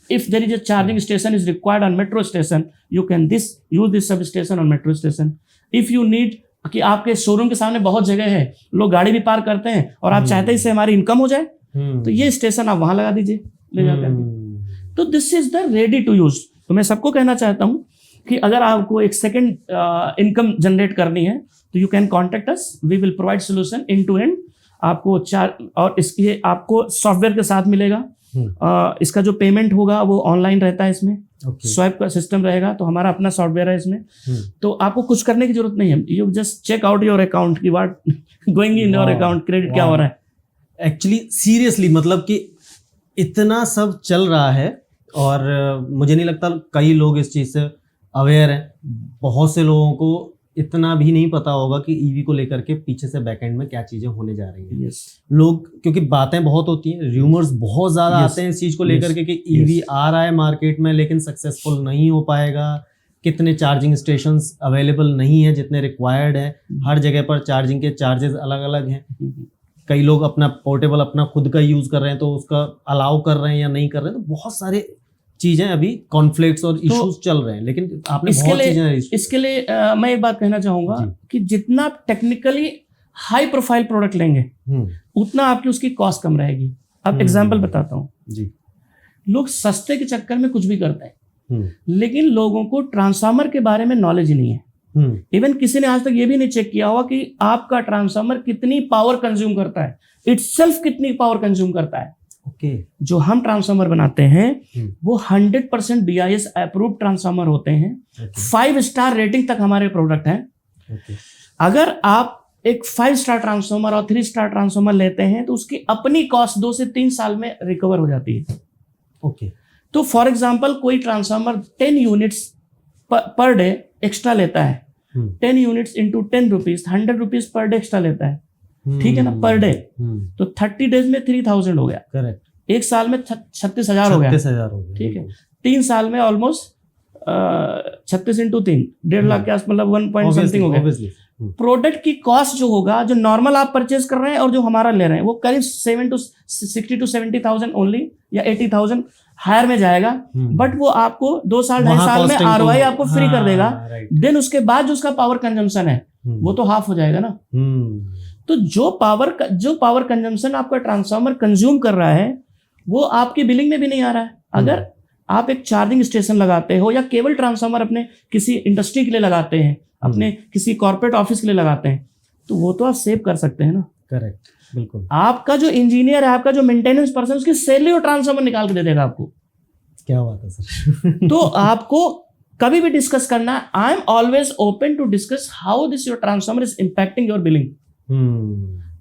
Speaker 1: If there is a charging station is required on metro station, you can use this substation on metro station. If you need कि आपके showroom के सामने बहुत जगह है, लोग गाड़ी भी पार्क करते हैं और आप चाहते हैं इससे हमारी इनकम हो जाए, तो ये स्टेशन आप वहां लगा दीजिए ले जाकर। तो this is the ready to use. तो मैं सबको कहना चाहता हूँ कि अगर आपको एक सेकंड इनकम जनरेट करनी है तो you can contact us, we will provide solution end to end. आपको और इसके आपको सॉफ्टवेयर के साथ मिलेगा। इसका जो पेमेंट होगा वो ऑनलाइन रहता है, इसमें स्वाइप का सिस्टम रहेगा, तो हमारा अपना सॉफ्टवेयर है इसमें। तो आपको कुछ करने की जरूरत नहीं है, you just check out your account की what going in your account, credit क्या हो रहा है।
Speaker 2: एक्चुअली सीरियसली मतलब कि इतना सब चल रहा है और मुझे नहीं लगता कई लोग इस चीज़ से अवेयर हैं। बहुत से लोगों को इतना भी नहीं पता होगा कि ईवी को लेकर के पीछे से बैकएंड में क्या चीजें होने जा रही हैं। लोग क्योंकि बातें बहुत होती हैं, र्यूमर्स बहुत ज्यादा आते हैं इस चीज को लेकर के कि ईवी आ रहा है मार्केट में लेकिन सक्सेसफुल नहीं हो पाएगा, कितने चार्जिंग स्टेशंस अवेलेबल नहीं है जितने रिक्वायर्ड है, हर जगह पर चार्जिंग के चार्जेस अलग अलग हैं, कई लोग अपना पोर्टेबल अपना खुद का यूज कर रहे हैं तो उसका अलाउ कर रहे हैं या नहीं कर रहे हैं। तो बहुत सारे चीजें अभी कॉन्फ्लिक्ट्स और इश्यूज चल रहे हैं, लेकिन आपने
Speaker 1: इसके लिए मैं एक बात कहना चाहूंगा कि जितना आप टेक्निकली हाई प्रोफाइल प्रोडक्ट लेंगे उतना आपकी उसकी कॉस्ट कम रहेगी। अब एग्जांपल बताता हूँ जी। लोग सस्ते के चक्कर में कुछ भी करते हैं, लेकिन लोगों को ट्रांसफार्मर के बारे में नॉलेज ही नहीं है। इवन किसी ने आज तक ये भी नहीं चेक किया होगा कि आपका ट्रांसफार्मर कितनी पावर कंज्यूम करता है, इटसेल्फ कितनी पावर कंज्यूम करता है। जो हम ट्रांसफार्मर बनाते हैं वो 100% BIS अप्रूव्ड ट्रांसफार्मर होते हैं। 5 स्टार रेटिंग तक हमारे प्रोडक्ट हैं। अगर आप एक 5 स्टार ट्रांसफार्मर और 3 स्टार ट्रांसफार्मर लेते हैं तो उसकी अपनी कॉस्ट 2 से 3 साल में रिकवर हो जाती है। तो फॉर एग्जांपल कोई transformer 10 units per day extra लेता है, 10 units into 10 rupees, 100 rupees per day extra लेता है, ठीक है ना, पर डे। तो 30 डेज में 3000 हो गया, करेक्ट। एक साल में 36,000 हो गया, ठीक है। 3 साल में ऑलमोस्ट 36 इंटू 3 1.5 लाख के आस, मतलब 1 पॉइंट समथिंग हो गया। प्रोडक्ट की कॉस्ट जो होगा, जो नॉर्मल आप परचेज कर रहे हैं और जो हमारा ले रहे हैं, वो करीब 60 to 70,000 ओनली या 80,000 हायर में जाएगा। बट वो आपको 2 साल 2.5 साल में ROI आपको फ्री कर देगा। देन उसके बाद जो उसका पावर कंजम्पशन है वो तो हाफ हो जाएगा ना। तो जो पावर कंजम्पशन आपका ट्रांसफार्मर कंज्यूम कर रहा है वो आपकी बिलिंग में भी नहीं आ रहा है। अगर आप एक चार्जिंग स्टेशन लगाते हो या केबल ट्रांसफार्मर अपने किसी इंडस्ट्री के लिए लगाते हैं, अपने किसी कॉर्पोरेट ऑफिस के लिए लगाते हैं, तो वो तो आप सेव कर सकते हैं ना।
Speaker 2: करेक्ट, बिल्कुल।
Speaker 1: आपका जो इंजीनियर है, आपका जो मेंटेनेंस पर्सन, उसकी सैलरी और ट्रांसफार्मर निकाल के दे देगा आपको।
Speaker 2: क्या बात है सर।
Speaker 1: तो आपको कभी भी डिस्कस करना, I am always open to discuss how this your transformer is impacting your billing.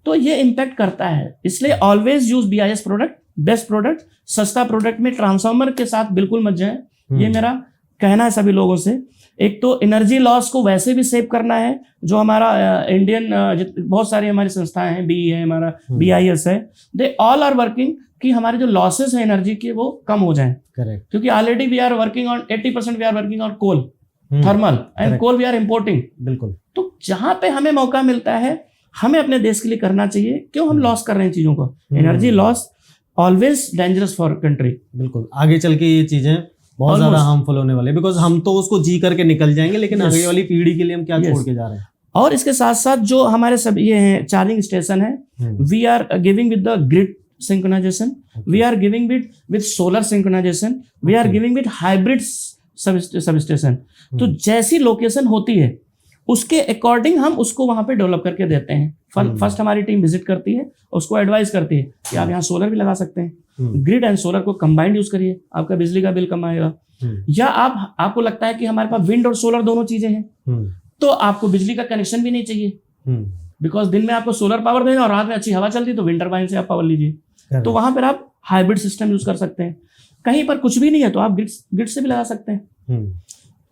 Speaker 1: तो ये इंपैक्ट करता है, इसलिए always use BIS product, best product. सस्ता प्रोडक्ट में ट्रांसफार्मर के साथ बिल्कुल मत जाए, ये मेरा कहना है सभी लोगों से। एक तो एनर्जी लॉस को वैसे भी सेव करना है, जो हमारा इंडियन बहुत सारी हमारी संस्थाएं हैं, BE है हमारा, BIS है, दे ऑल आर वर्किंग कि हमारे जो लॉसेस है एनर्जी के वो कम हो जाएं। करेक्ट, क्योंकि already we are working on 80% we are working on coal, thermal and coal we are importing. बिल्कुल। तो जहां पे हमें मौका मिलता है हमें अपने देश के लिए करना चाहिए। क्यों हम लॉस कर रहे हैं चीजों को? Energy loss always dangerous for country.
Speaker 2: बिल्कुल, आगे चल के ये चीजें बहुत ज्यादा हार्मफुल होने वाले, बिकॉज हम तो उसको जी करके निकल जाएंगे, लेकिन आगे वाली पीढ़ी के लिए हम क्या छोड़ के जा रहे हैं।
Speaker 1: और इसके साथ साथ जो हमारे सब ये हैं चार्जिंग स्टेशन है, we are giving with the grid synchronisation, we are giving with solar synchronisation, we are giving with hybrid sub station. तो जैसी लोकेशन होती है उसके अकॉर्डिंग हम उसको वहां पे डेवलप करके देते हैं। फर्स्ट हमारी टीम विजिट करती है, उसको एडवाइस करती है कि आप यहाँ सोलर भी लगा सकते हैं, ग्रिड एंड सोलर को कंबाइंड यूज करिए, आपका बिजली का बिल कम आएगा। या आपको लगता है कि हमारे पास विंड और सोलर दोनों चीजें हैं, तो आपको बिजली का कनेक्शन भी नहीं चाहिए, बिकॉज दिन में आपको सोलर पावर देना और रात में अच्छी हवा चलती है तो विंड टरबाइन से आप पावर लीजिए। तो वहां पर आप हाइब्रिड सिस्टम यूज कर सकते हैं। कहीं पर कुछ भी नहीं है तो आप ग्रिड से भी लगा सकते हैं।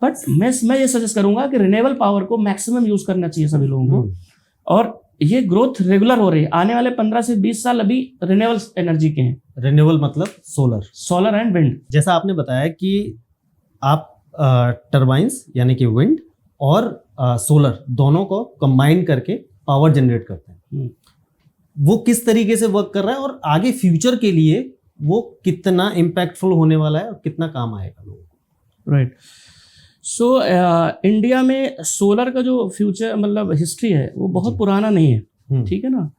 Speaker 1: बट मैं ये सजेस्ट करूंगा कि रिन्यूएबल पावर को मैक्सिमम यूज करना चाहिए सभी लोगों को, और ये ग्रोथ रेगुलर हो रही है। आने वाले 15 से 20 साल अभी रिन्यूएबल एनर्जी के हैं।
Speaker 2: रिन्यूएबल मतलब सोलर
Speaker 1: एंड विंड।
Speaker 2: जैसा आपने बताया कि आप टरबाइंस यानी कि विंड और सोलर दोनों को कंबाइन करके पावर जनरेट करते हैं, वो किस तरीके से वर्क कर रहा है और आगे फ्यूचर के लिए वो कितना इम्पैक्टफुल होने वाला है और कितना काम आएगा लोगों को।
Speaker 1: राइट। सो इंडिया में सोलर का जो फ्यूचर मतलब हिस्ट्री है वो बहुत पुराना नहीं है, ठीक है ना।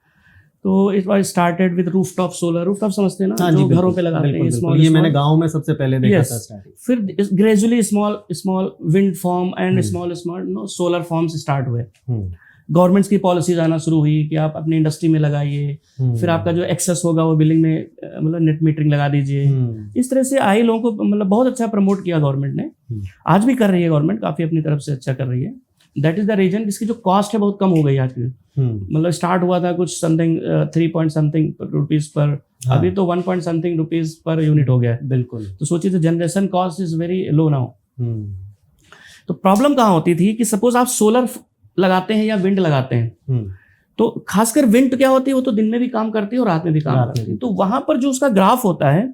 Speaker 1: तो it was started with rooftop solar. Rooftop समझते हैं ना,
Speaker 2: हाँ
Speaker 1: जो
Speaker 2: जी,
Speaker 1: घरों पे लगाते हैं,
Speaker 2: ये मैंने गांव में सबसे पहले देखा था स्टार्टिंग।
Speaker 1: फिर gradually small wind form and small solar forms start हुए। गवर्नमेंट्स की पॉलिसीज आना शुरू हुई कि आप अपनी इंडस्ट्री में लगाइए, फिर आपका जो एक्सेस होगा वो बिलिंग में मतलब नेट मीटरिंग लगा दीजिए। इस तरह से आई लोगों को मतलब बहुत अच्छा प्रमोट किया गवर्नमेंट ने। आज भी कर रही है गवर्नमेंट, काफी अपनी तरफ से अच्छा कर रही है। दैट इज द रीजन इसकी जो कॉस्ट है बहुत कम हो गई आज की। मतलब स्टार्ट हुआ था कुछ something 3 point something rupees per, अभी तो 1 point something rupees per unit हो गया है।
Speaker 2: बिल्कुल।
Speaker 1: तो सोचिए, तो generation cost is very low now. तो प्रॉब्लम कहाँ होती थी कि सपोज आप सोलर लगाते हैं या विंड लगाते हैं, तो खासकर विंड क्या होती है, वो तो दिन में भी काम करती है और रात में भी काम करती है। तो वहां पर जो उसका ग्राफ होता है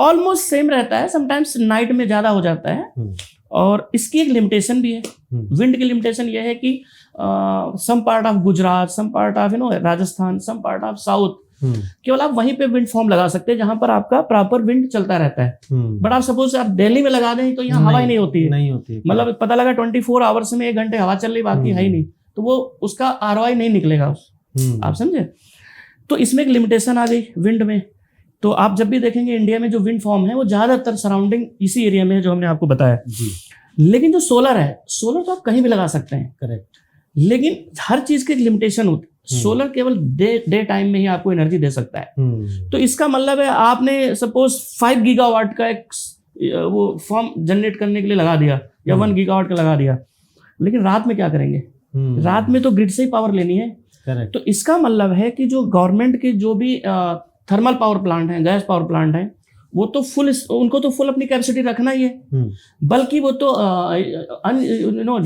Speaker 1: ऑलमोस्ट सेम रहता है, समटाइम्स नाइट में ज्यादा हो जाता है। और इसकी एक लिमिटेशन भी है। विंड की लिमिटेशन यह है कि some part of Gujarat, some part of Rajasthan, some part of south, केवल आप वहीं पे विंड फॉर्म लगा सकते हैं जहां पर आपका प्रॉपर विंड चलता रहता है। बट आप सपोज आप दिल्ली में लगा दें तो यहाँ हवा ही नहीं होती है। मतलब पता लगा 24 आवर्स में 1 घंटे हवा चल रही, बाकी है ही नहीं, तो वो उसका ROI नहीं निकलेगा। आप समझे। तो इसमें एक लिमिटेशन आ गई विंड में। तो आप जब भी देखेंगे इंडिया में जो विंड फॉर्म है वो ज्यादातर सराउंडिंग इसी एरिया में है जो हमने आपको बताया जी। लेकिन जो सोलर है, सोलर तो आप कहीं भी लगा सकते हैं, करेक्ट। लेकिन हर चीज की एक लिमिटेशन होती है। सोलर केवल डे टाइम में ही आपको एनर्जी दे सकता है। तो इसका मतलब है आपने सपोज 5 गीगावाट का एक वो फॉर्म जनरेट करने के लिए लगा दिया या 1 गीगावाट का लगा दिया, लेकिन रात में क्या करेंगे? रात में तो ग्रिड से ही पावर लेनी है। करेक्ट। तो इसका मतलब है कि जो गवर्नमेंट के जो भी थर्मल पावर प्लांट है, गैस पावर प्लांट है, वो तो उनको तो फुल अपनी कैपेसिटी रखना ही है, बल्कि वो तो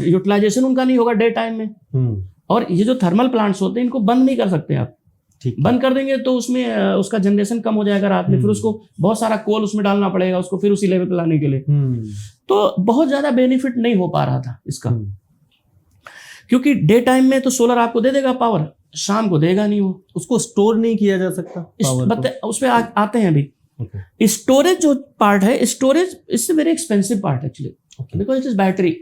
Speaker 1: यूटिलाइजेशन उनका नहीं होगा डे टाइम में। और ये जो थर्मल प्लांट्स होते हैं इनको बंद नहीं कर सकते आप। बंद कर देंगे तो उसमें उसका जनरेशन कम हो जाएगा रात में, फिर उसको बहुत सारा कोल उसमें डालना पड़ेगा उसको फिर उसी लेवल पे लाने के लिए। तो बहुत ज्यादा बेनिफिट नहीं हो पा रहा था इसका, क्योंकि डे टाइम में तो सोलर आपको दे देगा पावर, शाम को देगा नहीं, वो उसको स्टोर नहीं किया जा सकता पावर उस पर आते हैं अभी। स्टोरेज जो पार्ट है, स्टोरेज इससे very expensive part actually, because it is battery.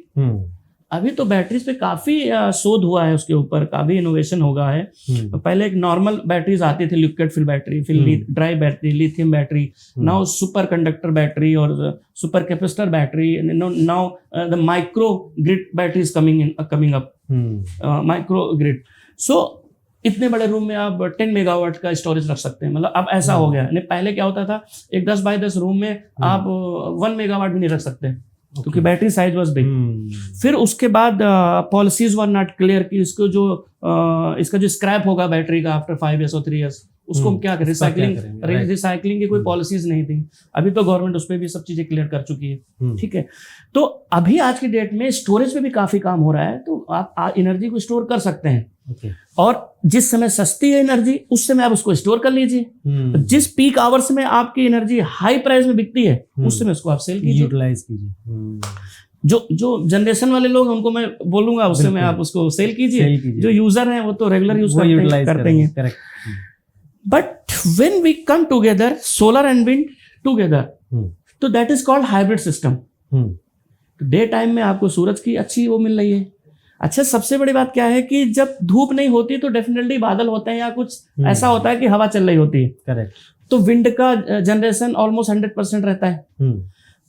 Speaker 1: अभी तो बैटरीज पे काफी शोध हुआ है, उसके ऊपर काफी इनोवेशन होगा है। पहले एक नॉर्मल बैटरीज आती थी, लिक्विड फिल बैटरी, फिर dry battery, lithium battery, now super conductor battery और super capacitor battery, now the micro grid battery is coming up, micro grid. So इतने बड़े रूम में आप 10 मेगावाट का स्टोरेज रख सकते हैं। मतलब अब ऐसा हो गया है। पहले क्या होता था, एक 10 बाय 10 रूम में आप 1 मेगावाट भी नहीं रख सकते, क्योंकि बैटरी साइज वाज बिग। फिर उसके बाद पॉलिसीज वर नॉट क्लियर कि इसको जो इसका जो स्क्रैप होगा बैटरी का आफ्टर 5 years और 3 years, उसको हम क्या करें, रिसाइकलिंग की कोई पॉलिसीज नहीं थी। अभी तो गवर्नमेंट उस पर भी सब चीजें क्लियर कर चुकी है, ठीक है। तो अभी आज की डेट में स्टोरेज पे भी काफी काम हो रहा है, तो आप एनर्जी को स्टोर कर सकते हैं। और जिस समय सस्ती है एनर्जी उस समय आप उसको स्टोर कर लीजिए। जिस पीक आवर्स में आपकी एनर्जी हाई प्राइस में बिकती है उस समय उसको आप सेल कीजिए, यूटिलाइज कीजिए। जो जनरेशन वाले लोग उनको मैं बोलूंगा उस समय आप उसको सेल कीजिए। जो यूजर हैं वो तो रेगुलर यूज करते हैं। But when we come together solar and wind together, तो that is called hybrid system. Day time में आपको सूरज की अच्छी वो मिल रही है। अच्छा, सबसे बड़ी बात क्या है कि जब धूप नहीं होती तो डेफिनेटली बादल होते हैं या कुछ ऐसा होता है कि हवा चल रही होती है, करेक्ट। तो विंड का जनरेशन ऑलमोस्ट 100% रहता है।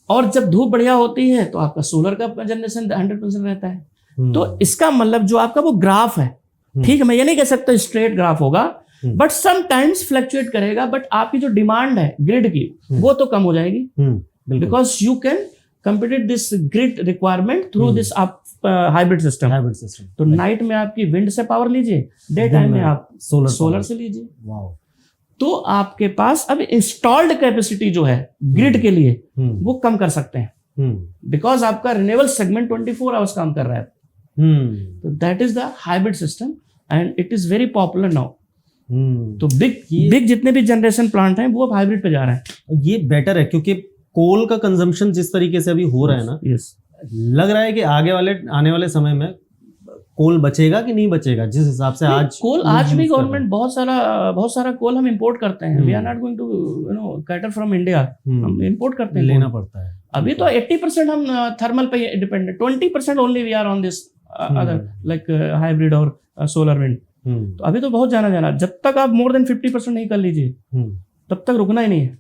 Speaker 1: और जब धूप बढ़िया होती है तो आपका सोलर का जनरेशन 100% रहता है। तो इसका मतलब जो आपका वो ग्राफ है, ठीक है, मैं ये नहीं कह सकता स्ट्रेट ग्राफ होगा, बट समटाइम्स फ्लक्चुएट करेगा। बट आपकी जो डिमांड है ग्रिड की वो तो कम हो जाएगी, because you can complete this grid requirement through this आप हाइब्रिड सिस्टम। तो नाइट में आपकी विंड से पावर लीजिए, डे टाइम में आप सोलर से लीजिए। तो आपके पास अब इंस्टॉल्ड कैपेसिटी जो है ग्रिड के लिए वो कम कर सकते हैं, बिकॉज आपका रिन्यूएबल सेगमेंट 24 आवर्स काम कर रहा है। तो that is the hybrid system and it is very popular now. तो बिग जितने भी जनरेशन प्लांट हैं वो अब हाइब्रिड पे जा रहे हैं।
Speaker 2: ये बेटर है, क्योंकि कोल का कंजम्पशन जिस तरीके से अभी हो रहा है ना, लग रहा है कि आने वाले समय में कोल बचेगा कि नहीं बचेगा, जिस हिसाब से आज
Speaker 1: कोल आज भी गवर्नमेंट बहुत सारा कोल हम इंपोर्ट करते हैं। We are not going to cater from India, हम इंपोर्ट करते हैं,
Speaker 2: लेना पड़ता है।
Speaker 1: अभी तो 80% हम थर्मल पे dependent, 20% only we are on this other like hybrid और सोलर विंड। तो अभी तो बहुत जाना, जब तक आप मोर देन 50% नहीं कर लीजिए तब तक रुकना ही नहीं है।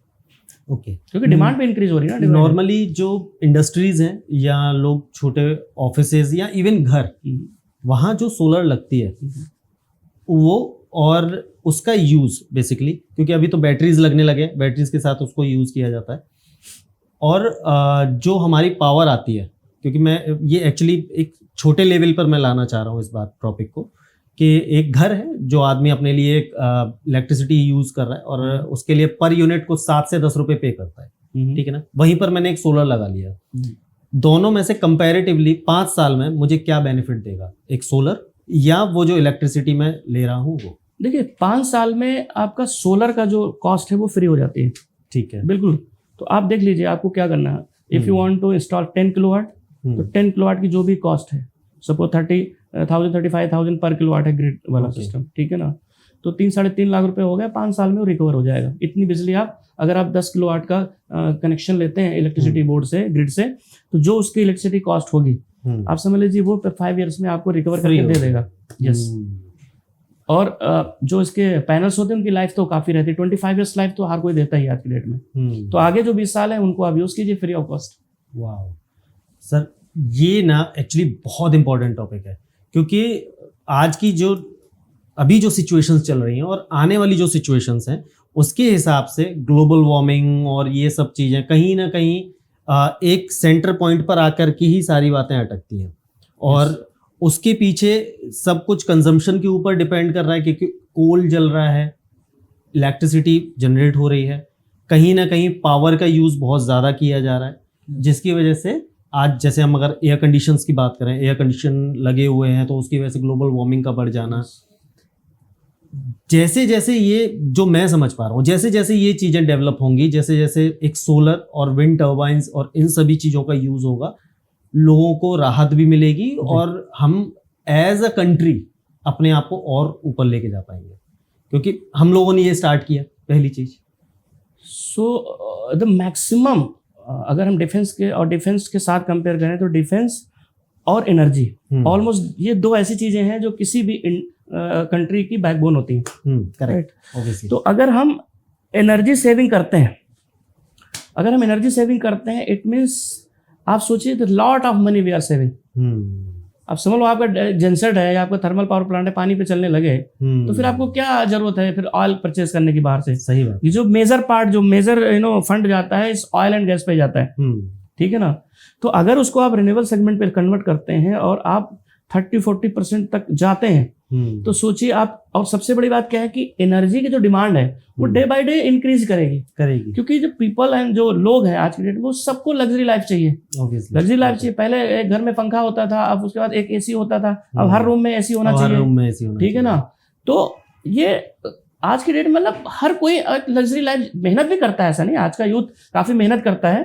Speaker 2: ओके,
Speaker 1: क्योंकि डिमांड भी इंक्रीज हो रही है ना।
Speaker 2: नॉर्मली जो इंडस्ट्रीज हैं या लोग छोटे ऑफिसेज या इवन घर, वहाँ जो सोलर लगती है वो और उसका यूज बेसिकली, क्योंकि अभी तो बैटरीज लगने लगे, बैटरीज के साथ उसको यूज किया जाता है, और जो हमारी पावर आती है, क्योंकि मैं ये एक्चुअली एक छोटे लेवल पर मैं लाना चाह रहा हूँ इस बात टॉपिक को, कि एक घर है जो आदमी अपने लिए इलेक्ट्रिसिटी यूज कर रहा है और उसके लिए पर यूनिट को 7 से 10 रुपए पे करता है, ठीक है ना। वहीं पर मैंने एक सोलर लगा लिया, दोनों में से कंपैरेटिवली 5 साल में मुझे क्या बेनिफिट देगा, एक सोलर या वो जो इलेक्ट्रिसिटी मैं ले रहा हूँ वो?
Speaker 1: देखिए 5 साल में आपका सोलर का जो कॉस्ट है वो फ्री हो जाती है।
Speaker 2: ठीक है,
Speaker 1: बिल्कुल। तो आप देख लीजिए आपको क्या करना है। If you want to install 10 kilowatt, तो 10 किलोवाट की जो भी कॉस्ट है, सपोज 30,000 35,000 पर किलोवाट है ग्रिड वाला सिस्टम, ठीक है ना। तो 3-3.5 लाख रुपए हो गया, 5 साल में वो रिकवर हो जाएगा। इतनी बिजली आप अगर आप 10 किलोवाट का कनेक्शन लेते हैं इलेक्ट्रिसिटी बोर्ड से, ग्रिड से, तो जो उसकी इलेक्ट्रिसिटी कॉस्ट होगी आप समझ लीजिए वो 5 ईयर्स में आपको रिकवर करके दे देगा। यस। और जो इसके पैनल्स होते हैं उनकी लाइफ तो काफी रहती है, 25 ईयर्स लाइफ तो हर कोई देता ही आज की डेट में। तो आगे जो 20 साल है उनको आप यूज कीजिए फ्री ऑफ कॉस्ट।
Speaker 2: वाह सर, ये ना एक्चुअली बहुत इंपॉर्टेंट टॉपिक है, क्योंकि आज की जो अभी जो सिचुएशंस चल रही हैं और आने वाली जो सिचुएशंस हैं उसके हिसाब से ग्लोबल वार्मिंग और ये सब चीज़ें कहीं ना कहीं एक सेंटर पॉइंट पर आकर की ही सारी बातें अटकती हैं, और उसके पीछे सब कुछ कंजम्पशन के ऊपर डिपेंड कर रहा है, क्योंकि कोल जल रहा है, इलेक्ट्रिसिटी जनरेट हो रही है, कहीं ना कहीं पावर का यूज़ बहुत ज़्यादा किया जा रहा है, जिसकी वजह से आज जैसे हम अगर एयर कंडीशंस की बात करें, एयर कंडीशन लगे हुए हैं तो उसकी वजह से ग्लोबल वार्मिंग का बढ़ जाना, जैसे जैसे ये जो मैं समझ पा रहा हूँ, जैसे जैसे ये चीज़ें डेवलप होंगी, जैसे जैसे एक सोलर और विंड टर्बाइंस और इन सभी चीज़ों का यूज़ होगा, लोगों को राहत भी मिलेगी और हम एज अ कंट्री अपने आप को और ऊपर लेके जा पाएंगे, क्योंकि हम लोगों ने ये स्टार्ट किया पहली चीज़।
Speaker 1: सो द मैक्सिमम अगर हम डिफेंस के साथ कंपेयर करें तो डिफेंस और एनर्जी ऑलमोस्ट ये दो ऐसी चीजें हैं जो किसी भी कंट्री की बैकबोन होती हैं।
Speaker 2: करेक्ट।
Speaker 1: तो अगर हम एनर्जी सेविंग करते हैं, इट मीन्स आप सोचिए the lot of money we are saving. अब समझ लो आपका जेनसेट है या आपका थर्मल पावर प्लांट है, पानी पे चलने लगे, तो फिर आपको क्या जरूरत है फिर ऑयल परचेज करने की बाहर से?
Speaker 2: सही बात।
Speaker 1: ये जो मेजर फंड जाता है इस ऑयल एंड गैस पे जाता है, ठीक है ना। तो अगर उसको आप रिन्यूएबल सेगमेंट पे कन्वर्ट करते हैं और आप 30-40% तक जाते हैं, तो सोचिए आप। और सबसे बड़ी बात क्या है कि एनर्जी की जो डिमांड है वो डे बाय डे इंक्रीज करेगी, क्योंकि जो पीपल एंड जो लोग हैं आज की डेट में वो सबको लग्जरी लाइफ चाहिए। लग्जरी लाइफ चाहिए। पहले एक घर में पंखा होता था, अब उसके बाद एक एसी होता था, अब हर रूम में एसी होना चाहिए, ठीक है ना। तो ये आज की डेट में मतलब हर कोई लग्जरी लाइफ मेहनत भी करता है, ऐसा नहीं, आज का यूथ काफी मेहनत करता है,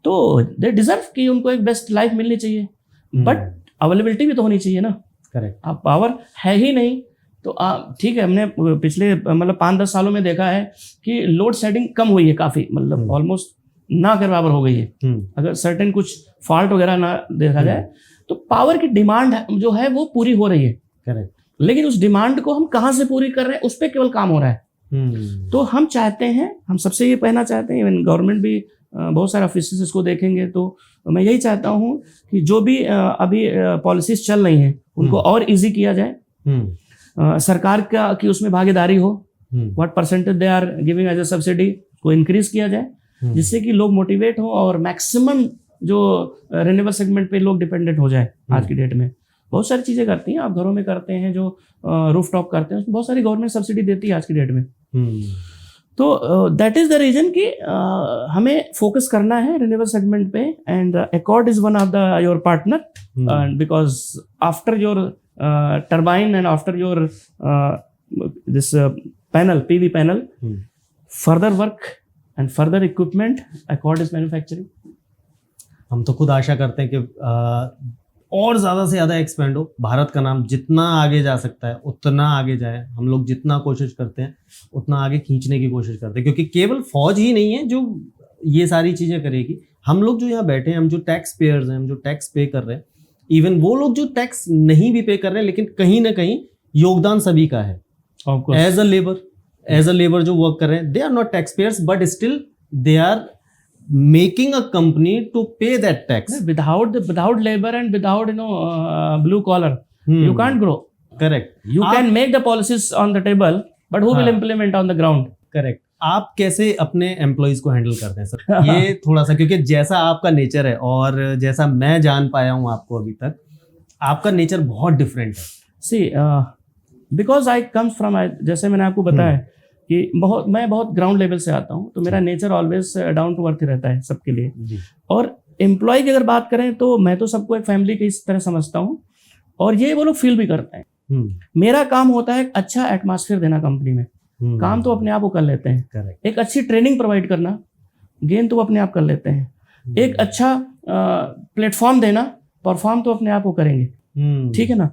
Speaker 1: तो दे डिजर्व कि उनको एक बेस्ट लाइफ मिलनी चाहिए, बट अवेलेबिलिटी भी तो होनी चाहिए ना।
Speaker 2: करेक्ट।
Speaker 1: अब पावर है ही नहीं तो ठीक है, हमने पिछले मतलब 5-10 सालों में देखा है कि लोड शेडिंग कम हुई है काफी, मतलब ऑलमोस्ट ना के बराबर हो गई है। अगर सर्टेन कुछ फॉल्ट वगैरह ना देखा जाए तो पावर की डिमांड जो है वो पूरी हो रही है।
Speaker 2: करेक्ट।
Speaker 1: लेकिन उस डिमांड को हम कहाँ से पूरी कर रहे हैं उस पर केवल काम हो रहा है। तो हम चाहते हैं, हम सबसे ये कहना चाहते हैं, इवन गवर्नमेंट भी बहुत सारे ऑफिस इसको देखेंगे, तो मैं यही चाहता हूँ कि जो भी अभी पॉलिसीज चल रही हैं उनको और इजी किया जाए, सरकार का की उसमें भागीदारी हो, what percentage they are giving as a subsidy को इंक्रीज किया जाए, जिससे कि लोग मोटिवेट हो और मैक्सिमम जो रिन्यूएबल सेगमेंट पे लोग डिपेंडेंट हो जाए। आज की डेट में बहुत सारी चीजें करती हैं, आप घरों में करते हैं, जो रूफ टॉप करते हैं, उसमें बहुत सारी गवर्नमेंट सब्सिडी देती है आज की डेट में। तो दैट इज द रीजन कि हमें फोकस करना है रिन्यूएबल सेगमेंट पे, and accord is one of the your partner, because after your turbine and after your this panel, PV panel, further work and further equipment Accord is manufacturing.
Speaker 2: हम तो खुद आशा करते हैं कि और ज़्यादा से ज़्यादा एक्सपेंड हो, भारत का नाम जितना आगे जा सकता है उतना आगे जाए। हम लोग जितना कोशिश करते हैं उतना आगे खींचने की कोशिश करते हैं, क्योंकि केवल फौज ही नहीं है जो ये सारी चीज़ें करेगी। हम लोग जो यहाँ बैठे हैं, हम जो टैक्स पेयर्स हैं, हम जो टैक्स पे कर रहे हैं, इवन वो लोग जो टैक्स नहीं भी पे कर रहे हैं, लेकिन कहीं ना कहीं योगदान सभी का है। एज अ लेबर जो वर्क कर रहे हैं, they are not tax payers, but still they are making a company to pay that tax.
Speaker 1: Without labor and without blue collar, you can't grow.
Speaker 2: Correct.
Speaker 1: You can make the policies on the table, but who will implement on the ground?
Speaker 2: Correct. आप कैसे अपने employees को handle करते हैं sir? ये थोड़ा सा, क्योंकि जैसा आपका नेचर है और जैसा मैं जान पाया हूँ आपको अभी तक, आपका नेचर बहुत डिफरेंट है।
Speaker 1: See, because I comes from, जैसे मैंने आपको बताया कि मैं बहुत ग्राउंड लेवल से आता हूँ, तो मेरा nature always down to earth रहता है सबके लिए जी। और एम्प्लॉय की अगर बात करें तो मैं तो सबको एक फैमिली की इस तरह समझता हूँ, और ये वो लोग फील भी करते हैं। मेरा काम होता है एक अच्छा एटमॉस्फेयर देना कंपनी में। काम तो अपने आप वो कर लेते हैं। Correct. एक अच्छी ट्रेनिंग प्रोवाइड करना, गेन तो अपने आप कर लेते हैं। एक अच्छा प्लेटफॉर्म देना, परफॉर्म तो अपने आप वो करेंगे। ठीक है ना।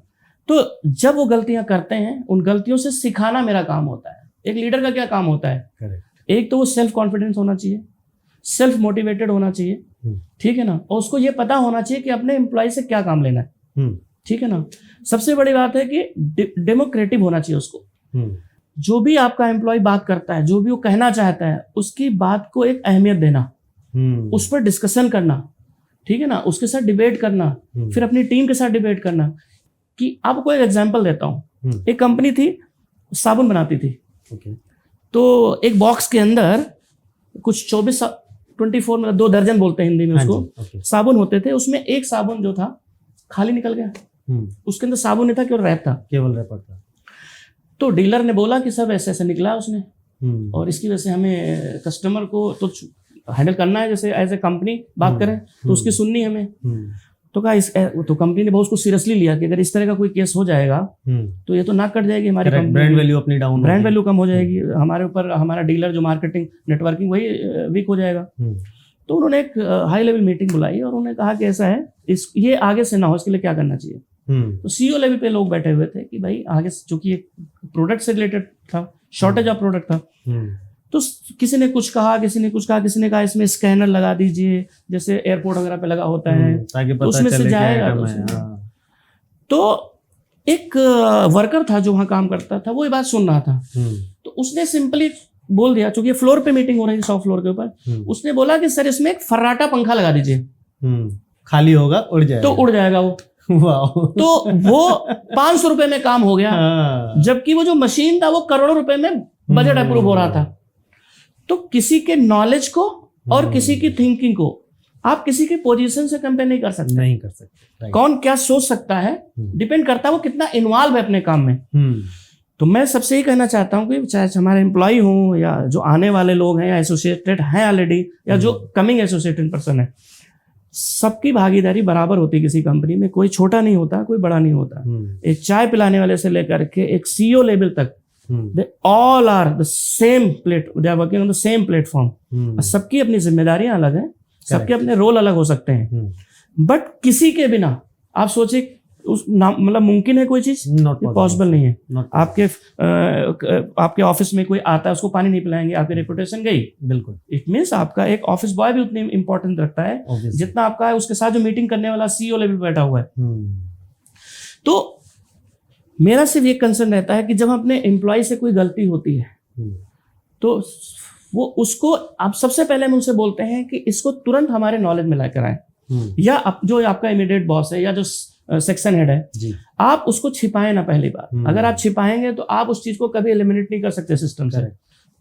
Speaker 1: तो जब वो गलतियां करते हैं, उन गलतियों से सिखाना मेरा काम होता है। एक लीडर का क्या काम होता है? Correct. एक तो वो सेल्फ कॉन्फिडेंस होना चाहिए, सेल्फ मोटिवेटेड होना चाहिए। ठीक है ना। और उसको ये पता होना चाहिए कि अपने एम्प्लॉय से क्या काम लेना है। ठीक है ना। सबसे बड़ी बात है कि डेमोक्रेटिव होना चाहिए उसको। जो भी आपका एम्प्लॉय बात करता है, जो भी वो कहना चाहता है, उसकी बात को एक अहमियत देना, उस पर डिस्कशन करना। ठीक है ना। उसके साथ डिबेट करना, फिर अपनी टीम के साथ डिबेट करना। कि आपको एक एग्जांपल देता हूँ। एक कंपनी थी, साबुन बनाती थी। तो एक बॉक्स के अंदर कुछ 24 मतलब 2 दर्जन बोलते हैं हिंदी में उसको, साबुन होते थे। उसमें एक साबुन जो था खाली निकल गया। उसके अंदर साबुन नहीं था, केवल रैप था, केवल रैपर था। तो डीलर ने बोला कि सब ऐसे ऐसे निकला उसने, और इसकी वजह से हमें कस्टमर को तो हैंडल करना है, जैसे एज ए कंपनी बात करें तो उसकी सुननी हमें। तो कहा तो कंपनी ने बहुत उसको सीरियसली लिया कि अगर इस तरह का कोई केस हो जाएगा तो ये तो नाक कट जाएगी हमारी कंपनी,
Speaker 2: ब्रांड वैल्यू अपनी डाउन,
Speaker 1: ब्रांड वैल्यू कम हो जाएगी हमारे ऊपर, हमारा डीलर जो मार्केटिंग नेटवर्किंग वही वीक हो जाएगा। तो उन्होंने एक हाई लेवल मीटिंग बुलाई और उन्होंने कहा कि ऐसा है, ये आगे से ना हो, इसके लिए क्या करना चाहिए। तो सीईओ लेवल पे लोग बैठे हुए थे कि भाई आगे, चूंकि एक प्रोडक्ट से रिलेटेड था, शॉर्टेज ऑफ प्रोडक्ट था। तो किसी ने कुछ कहा, किसी ने कुछ कहा, किसी ने कहा इसमें स्कैनर लगा दीजिए, जैसे एयरपोर्ट वगैरह पे लगा होता है, तो उसमें से जाएगा। तो एक वर्कर था जो वहां काम करता था, वो ये बात सुन रहा था। तो उसने सिंपली बोल दिया, चूंकि फ्लोर पे मीटिंग हो रही थी, शॉप फ्लोर के ऊपर, उसने बोला कि सर इसमें एक फर्राटा पंखा लगा दीजिए,
Speaker 2: खाली होगा उड़ जाएगा,
Speaker 1: तो उड़ जाएगा वो। तो वो 500 रुपए में काम हो गया, जबकि वो जो मशीन था वो करोड़ों रुपए में बजट अप्रूव हो रहा था। तो किसी के नॉलेज को और किसी की थिंकिंग को आप किसी की पोजीशन से कंपेयर नहीं कर सकते। कौन क्या सोच सकता है डिपेंड करता है वो कितना इन्वॉल्व है अपने काम में। तो मैं सबसे ही कहना चाहता हूं कि चाहे हमारे एम्प्लॉय हो या जो आने वाले लोग हैं या एसोसिएटेड हैं ऑलरेडी या जो कमिंग एसोसिएटेड पर्सन है, सबकी भागीदारी बराबर होती है किसी कंपनी में। कोई छोटा नहीं होता, कोई बड़ा नहीं होता। एक चाय पिलाने वाले से लेकर के एक सीईओ लेवल तक, they all are the same they are working on the same platform। सबकी अपनी जिम्मेदारियां अलग हैं, सबके अपने रोल अलग हो सकते हैं, बट किसी के बिना आप सोचे मतलब मुमकिन है कोई चीज? पॉसिबल नहीं है। आपके ऑफिस में कोई आता है, उसको पानी नहीं पिलाएंगे, आपकी रेपुटेशन गई। बिल्कुल। इट मीन्स आपका एक ऑफिस बॉय भी उतनी इंपॉर्टेंट रखता है जितना आपका है उसके साथ जो मीटिंग करने वाला सीईओ लेवल बैठा हुआ है। तो मेरा सिर्फ ये कंसर्न रहता है कि जब अपने एम्प्लॉय से कोई गलती होती है तो वो उसको आप सबसे पहले हम उनसे बोलते हैं कि इसको तुरंत हमारे नॉलेज में लाकर आए, या जो आपका इमीडिएट बॉस है या जो सेक्शन हेड है जी, आप उसको छिपाएं ना। पहली बात, अगर आप छिपाएंगे तो आप उस चीज को कभी एलिमिनेट नहीं कर सकते सिस्टम से।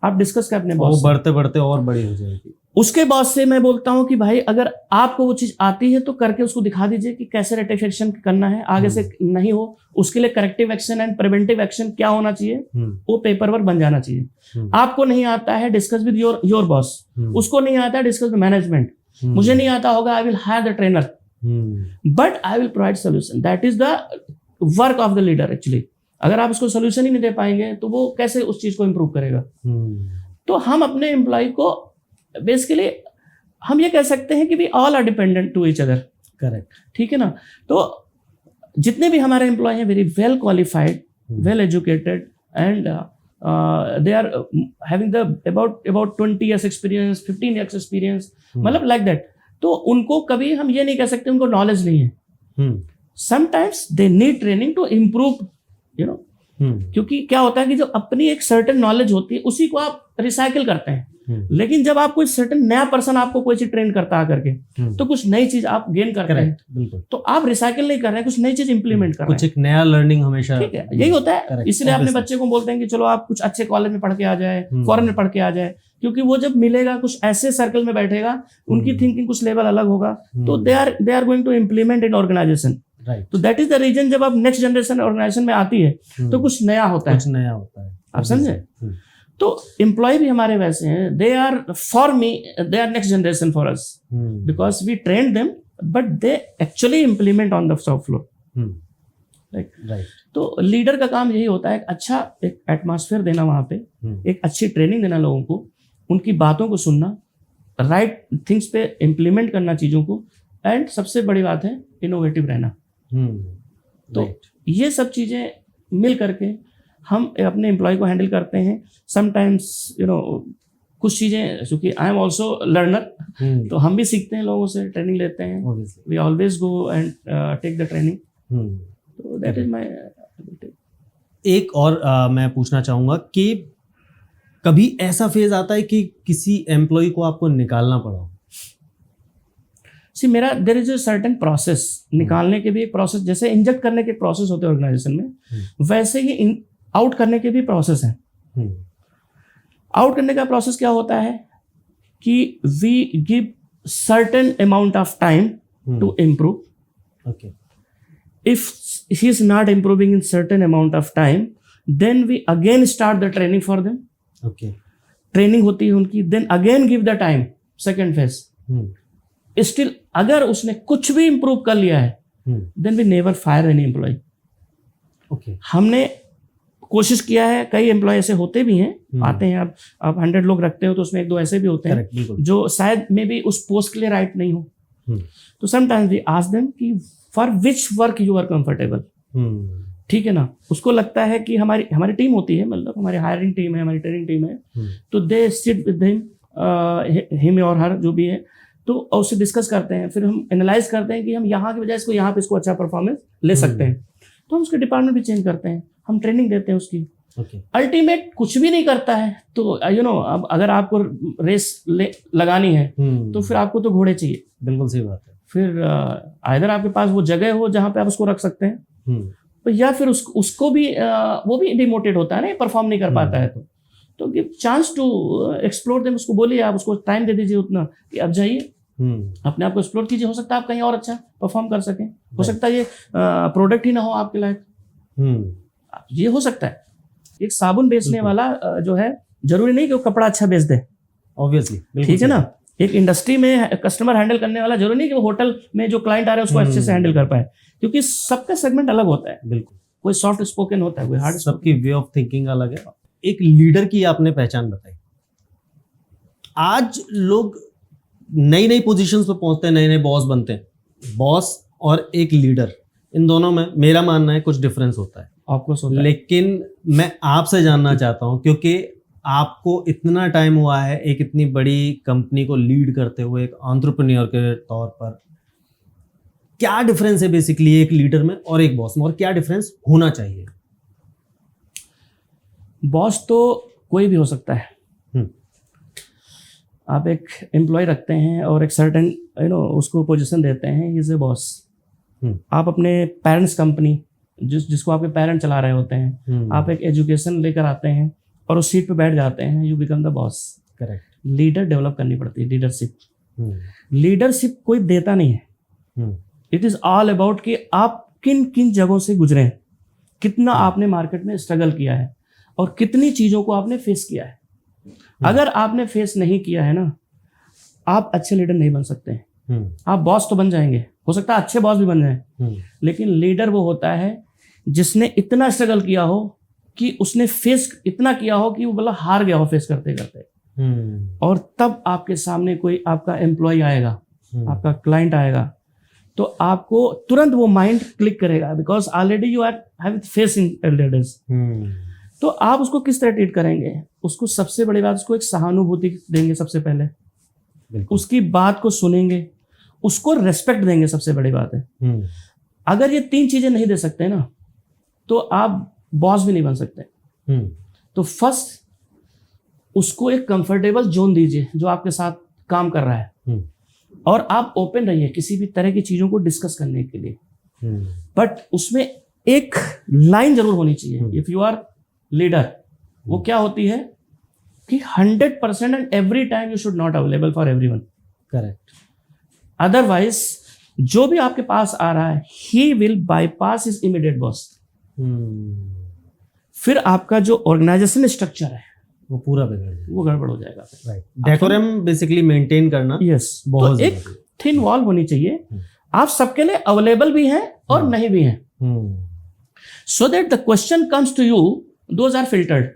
Speaker 1: आप डिस्कस कर अपने बॉस,
Speaker 2: बढ़ते बढ़ते और बड़ी हो जाएगी।
Speaker 1: उसके बॉस से मैं बोलता हूं कि भाई अगर आपको वो चीज आती है तो करके उसको दिखा दीजिए कि कैसे रेक्टिफिकेशन करना है, आगे से नहीं हो। उसके लिए corrective action and preventive action क्या होना चाहिए, वो पेपर वर्क बन जाना चाहिए। आपको नहीं आता है, डिस्कस विद योर बॉस। उसको नहीं आता है, डिस्कस विद मैनेजमेंट। मुझे नहीं आता होगा, I will hire the trainer, but I will provide solution. That is the work of the leader actually. अगर आप उसको सोल्यूशन ही नहीं दे पाएंगे तो वो कैसे उस चीज को इंप्रूव करेगा। तो हम अपने एम्प्लॉय को बेसिकली हम ये कह सकते हैं कि we all are dependent to each other. Correct. ठीक है ना। तो जितने भी हमारे एम्प्लॉय हैं very well qualified, well educated, and they are having the about 20 years experience, 15 years experience, मतलब like that. तो उनको कभी हम ये नहीं कह सकते उनको नॉलेज नहीं है. Sometimes they need training to improve, you know. क्योंकि क्या होता है कि जो अपनी एक सर्टेन नॉलेज होती है उसी को आप रिसाइकिल करते हैं. लेकिन जब आप कोई सर्टेन नया पर्सन आपको कोई चीज ट्रेन करता है करके, तो कुछ नई चीज आप गेन करते हैं.
Speaker 2: बिल्कुल.
Speaker 1: तो आप रिसाइकिल नहीं कर रहे हैं, कुछ नई चीज इंप्लीमेंट कर रहे हैं.
Speaker 2: कुछ एक नया लर्निंग हमेशा.
Speaker 1: ठीक है, यही होता है. इसलिए अपने बच्चे को बोलते हैं कि चलो आप कुछ अच्छे कॉलेज में पढ़ के आ जाए, फॉरेन में पढ़ के आ जाए, क्योंकि वो जब मिलेगा कुछ ऐसे सर्कल में बैठेगा, उनकी थिंकिंग कुछ लेवल अलग होगा, तो they are going to implement in organisation. तो दैट इज द रीजन जब आप नेक्स्ट जनरेशन ऑर्गेनाइजेशन में आती है तो कुछ नया होता है.
Speaker 2: कुछ नया होता है.
Speaker 1: आप समझे? तो एम्प्लॉय भी हमारे वैसे हैं. They are for me, they are next generation for us, because we train them, but they actually implement on the shop floor. Right. तो लीडर का काम यही होता है, एक अच्छा एक एटमॉस्फेयर देना वहां पे, एक अच्छी ट्रेनिंग देना लोगों को, उनकी बातों को सुनना, राइट थिंग्स पे इम्प्लीमेंट करना चीजों को, एंड सबसे बड़ी बात है इनोवेटिव रहना. तो ये सब चीजें मिल करके हम अपने एम्प्लॉय को हैंडल करते हैं. समटाइम्स यू नो कुछ चीजें, क्योंकि आई एम ऑल्सो लर्नर, तो हम भी सीखते हैं, लोगों से ट्रेनिंग लेते हैं. We always go and take the training. तो दैट इज माय.
Speaker 2: एक और मैं पूछना चाहूंगा कि कभी ऐसा फेज आता है कि किसी एम्प्लॉय को आपको निकालना पड़ा?
Speaker 1: सी मेरा there is a certain process. निकालने के भी एक प्रोसेस, जैसे इंजेक्ट करने के प्रोसेस होते हैं ऑर्गेनाइजेशन में, वैसे ही आउट करने के भी प्रोसेस है. आउट करने का प्रोसेस क्या होता है कि we give certain amount of time to improve.
Speaker 2: Okay.
Speaker 1: If he is not improving in certain amount of time, then we again start the training for them.
Speaker 2: Okay.
Speaker 1: Training होती है उनकी, then again give the time, second phase. Still अगर उसने कुछ भी improve कर लिया है, then we never fire any employ.
Speaker 2: Okay.
Speaker 1: हमने कोशिश किया है, कई एम्प्लॉय ऐसे होते भी हैं, आते हैं. आप 100 लोग रखते हो तो उसमें 1-2 ऐसे भी होते हैं जो शायद मे बी उस पोस्ट के लिए राइट नहीं हो. तो समटाइम्स वी आस्क देम कि for which work you are comfortable. ठीक है ना. उसको लगता है कि हमारी टीम होती है, मतलब हमारी हायरिंग टीम है, हमारी ट्रेनिंग टीम है, तो दे सिट विद हिम और हर जो भी है, तो उससे डिस्कस करते हैं. फिर हम एनालाइज करते हैं कि हम यहाँ की बजाय इसको यहाँ पे इसको अच्छा परफॉर्मेंस ले सकते हैं, तो हम उसके डिपार्टमेंट भी चेंज करते हैं, हम ट्रेनिंग देते हैं उसकी. अल्टीमेट कुछ भी नहीं करता है तो यू नो, अब अगर आपको रेस लगानी है तो फिर आपको तो घोड़े चाहिए.
Speaker 2: बिल्कुल सही बात है. फिर
Speaker 1: आइदर आपके पास वो जगह हो जहाँ पे आप उसको रख सकते हैं, तो या फिर उसको भी वो भी डिमोटेड होता है ना, परफॉर्म नहीं कर पाता है, तो give chance to explore them. उसको बोलिए, आप उसको टाइम दे दीजिए उतना कि अब जाइए, अपने आप को एक्सप्लोर कीजिए. हो सकता है आप कहीं और अच्छा परफॉर्म कर सकें, हो सकता है ये प्रोडक्ट ही ना हो आपके लायक, ये हो सकता है. एक साबुन बेचने वाला जो है, जरूरी नहीं कि वो कपड़ा अच्छा बेच दे,
Speaker 2: ऑब्वियसली.
Speaker 1: ठीक है ना. एक इंडस्ट्री में कस्टमर हैंडल करने वाला जरूरी नहीं कि वो होटल में जो क्लाइंट आ रहा है उसको अच्छे से हैंडल कर पाए, क्योंकि सबका सेगमेंट अलग होता है.
Speaker 2: बिल्कुल.
Speaker 1: कोई सॉफ्ट स्पोकन होता है, कोई हार्ड.
Speaker 2: सबकी वे ऑफ थिंकिंग अलग है. एक लीडर की आपने पहचान बताई. आज लोग नई नई पोजीशंस पे पहुंचते हैं, नए नए बॉस बनते हैं. बॉस और एक लीडर, इन दोनों में मेरा मानना है कुछ डिफरेंस होता है.
Speaker 1: आपको
Speaker 2: लेकिन मैं आपसे जानना चाहता हूं, क्योंकि आपको इतना टाइम हुआ है एक इतनी बड़ी कंपनी को लीड करते हुए, एक एंटरप्रेन्योर के तौर पर, क्या डिफरेंस है बेसिकली एक लीडर में और एक बॉस में, और क्या डिफरेंस होना चाहिए?
Speaker 1: बॉस तो कोई भी हो सकता है. आप एक एम्प्लॉय रखते हैं और एक सर्टेन उसको पोजीशन देते हैं, ही इज ए बॉस. आप अपने पेरेंट्स कंपनी, जिसको आपके पेरेंट चला रहे होते हैं, आप एक एजुकेशन लेकर आते हैं और उस सीट पे बैठ जाते हैं, you become the boss.
Speaker 2: Correct.
Speaker 1: Leader develop करनी पड़ती है. लीडरशिप कोई देता नहीं है. इट इज ऑल अबाउट कि आप किन किन जगहों से गुजरे हैं, कितना आपने मार्केट में स्ट्रगल किया है और कितनी चीजों को आपने फेस किया है. अगर आपने फेस नहीं किया है ना, आप अच्छे लीडर नहीं बन सकते हैं. आप बॉस तो बन जाएंगे, हो सकता है अच्छे बॉस भी बन जाएं, लेकिन लीडर वो होता है जिसने इतना स्ट्रगल किया हो कि उसने फेस इतना किया हो कि वो मतलब हार गया हो फेस करते करते, और तब आपके सामने कोई आपका एम्प्लॉय आएगा, आपका क्लाइंट आएगा, तो आपको तुरंत वो माइंड क्लिक करेगा, because already you are have face in leaders. तो आप उसको किस तरह ट्रीट करेंगे? उसको सबसे बड़ी बात, उसको एक सहानुभूति देंगे सबसे पहले, उसकी बात को सुनेंगे, उसको रेस्पेक्ट देंगे, सबसे बड़ी बात है। अगर ये 3 चीजें नहीं दे सकते ना, तो आप बॉस भी नहीं बन सकते। तो फर्स्ट, उसको एक कंफर्टेबल जोन दीजिए जो आपके साथ काम कर रहा है, और आप ओपन रहिए किसी भी तरह की चीजों को डिस्कस करने के लिए। बट उसमें एक लाइन जरूर होनी चाहिए। इफ यू आर लीडर, वो क्या होती है कि 100% and every time you should not available for everyone.
Speaker 2: Correct.
Speaker 1: Otherwise जो भी आपके पास आ रहा है, he will bypass his immediate boss. फिर आपका जो ऑर्गेनाइजेशन स्ट्रक्चर है
Speaker 2: वो पूरा बिगड़ जाएगा,
Speaker 1: वो गड़बड़ हो जाएगा।
Speaker 2: राइट। डेकोरम बेसिकली मेंटेन करना,
Speaker 1: यस,
Speaker 2: बहुत
Speaker 1: तो एक थिन वॉल होनी चाहिए। आप सबके लिए अवेलेबल भी हैं और नहीं भी हैं, so that the question comes to you, those are filtered.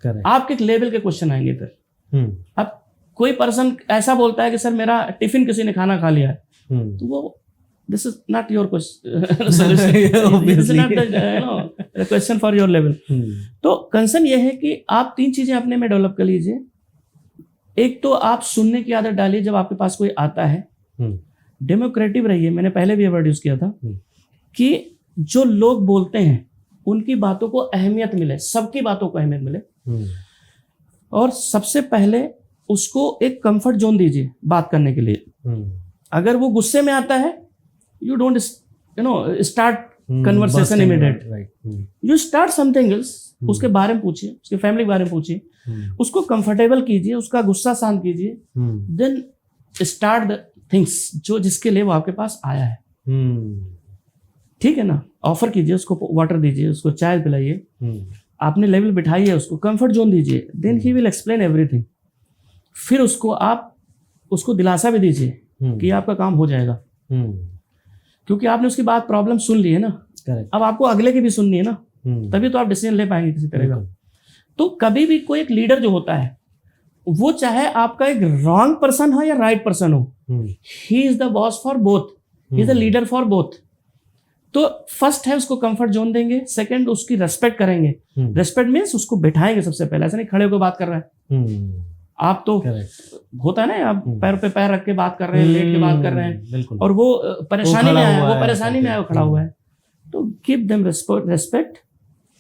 Speaker 2: Correct.
Speaker 1: आपके एक लेवल के क्वेश्चन आएंगे फिर। अब कोई पर्सन ऐसा बोलता है कि सर मेरा टिफिन किसी ने खाना खा लिया है, तो वो this is not your question, this is not the question for your level। तो कंसर्न ये है कि आप 3 चीजें अपने में डेवलप कर लीजिए। एक तो आप सुनने की आदत डालिए जब आपके पास कोई आता है। डेमोक्रेटिव रहिए, मैंने पहले भी ये वर्ड यूज किया था कि जो लोग बोलते हैं उनकी बातों को अहमियत मिले, सबकी बातों को अहमियत मिले। और सबसे पहले उसको एक कंफर्ट जोन दीजिए बात करने के लिए। अगर वो गुस्से में आता है, you don't start conversation immediate, you start something else। उसके बारे में पूछिए, उसके फैमिली के बारे में पूछिए, उसको कंफर्टेबल कीजिए, उसका गुस्सा शांत कीजिए, देन स्टार्ट द थिंग्स जो जिसके लिए वो आपके पास आया है। ठीक है ना? ऑफर कीजिए, उसको वाटर दीजिए, उसको चाय पिलाइए, आपने लेवल बिठाइए, उसको कंफर्ट जोन दीजिए, then he will explain everything. फिर उसको दिलासा भी दीजिए कि आपका काम हो जाएगा, क्योंकि आपने उसकी बात प्रॉब्लम सुन ली है ना।
Speaker 2: Correct.
Speaker 1: अब आपको अगले की भी सुननी है ना, तभी तो आप डिसीजन ले पाएंगे किसी तरह का। तो कभी भी कोई एक लीडर जो होता है, वो चाहे आपका एक रॉन्ग पर्सन हो या राइट पर्सन हो, he is the boss for both, he is the leader for both. तो फर्स्ट है उसको कंफर्ट जोन देंगे, सेकंड उसकी रेस्पेक्ट करेंगे। रेस्पेक्ट मीन्स उसको बैठाएंगे सबसे पहले, ऐसा नहीं खड़े होकर बात कर रहा है। आप तो होता है ना, आप पैर पे पैर रख के बात कर रहे हैं, लेट के बात कर रहे हैं, और वो परेशानी में आया, वो परेशानी में आया, वो खड़ा हुआ है। तो give them respect,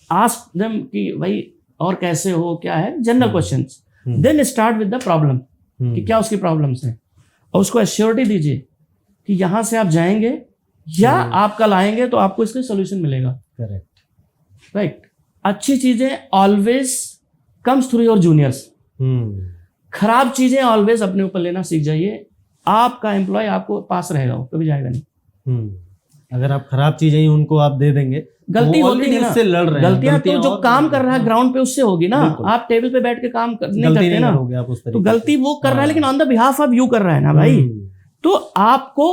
Speaker 1: ask them कि भाई और कैसे हो, क्या है, general questions. Then start with the problem कि क्या उसकी प्रॉब्लम्स हैं, और उसको एश्योरिटी दीजिए कि यहाँ से आप जाएंगे या आप कल आएंगे तो आपको इसका सोल्यूशन मिलेगा। Correct, right. अच्छी चीजें always comes through your juniors, खराब चीजें ऑलवेज अपने ऊपर लेना सीख जाइए। आपका एम्प्लॉय आपको पास रहेगा, वो कभी जाएगा नहीं।
Speaker 2: अगर आप खराब चीजें उनको आप दे देंगे,
Speaker 1: गलती होगी नहीं ना,
Speaker 2: उससे लड़ रहे हैं,
Speaker 1: गलतियां तो जो काम कर रहा है ग्राउंड पे उससे होगी ना। आप टेबल पे बैठ के काम नहीं करते ना, तो गलती वो कर रहा है, लेकिन on the behalf of you कर रहा है ना भाई। तो आपको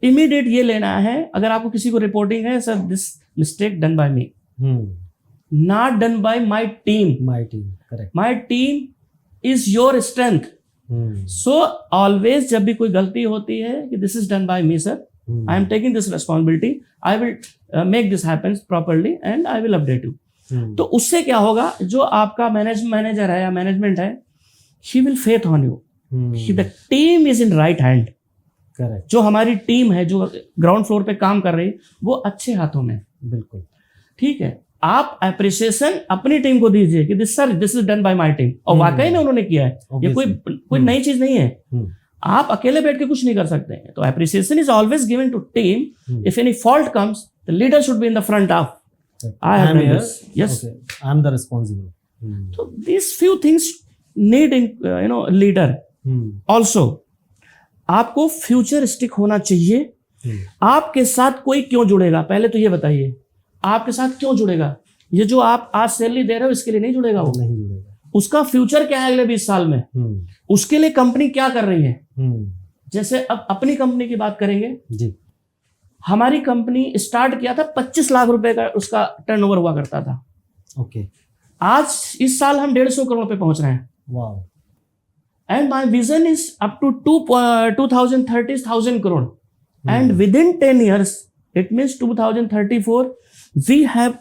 Speaker 1: इमीडिएट ये लेना है, अगर आपको किसी को रिपोर्टिंग है, sir this mistake done by me, not done by my team. Correct. My team is your strength। So always जब भी कोई गलती होती है कि this is done by me sir, I am taking this responsibility, I will make this happen properly and I will update you। तो उससे क्या होगा, जो आपका मैनेजर है या मैनेजमेंट है, he will faith on you, the team is in right hand। Correct. जो हमारी टीम है, जो ग्राउंड फ्लोर पे काम कर रही है, वो अच्छे हाथों में। बिल्कुल ठीक है। आप अप्रिसिएशन अपनी टीम को दीजिए कि this is done by my team, और वाकई में उन्होंने किया है, ये कोई नई चीज नहीं है। आप अकेले बैठ के कुछ नहीं कर सकते हैं। तो appreciation is always given to team. If any fault comes, the leader should be in the front of, I have done this, yes,
Speaker 2: I am the responsible.
Speaker 1: तो this few things need in leader. Also आपको futuristic होना चाहिए। आपके साथ कोई क्यों जुड़ेगा, पहले तो ये बताइए, आपके साथ क्यों जुड़ेगा? ये जो आप आज सैलरी दे रहे हो इसके लिए नहीं जुड़ेगा, वो नहीं जुड़ेगा। उसका फ्यूचर क्या है अगले 20 साल में, उसके लिए कंपनी क्या कर रही है। जैसे अब अपनी कंपनी की बात करेंगे जी। हमारी कंपनी स्टार्ट किया था 25 लाख रुपए का उसका टर्नओवर हुआ करता था। ओके। आज इस साल हम 150 करोड़ पे पहुंच रहे हैं। वाह। And my vision is up to 2030 1000 crore. and within 10 years, it means 2034, we have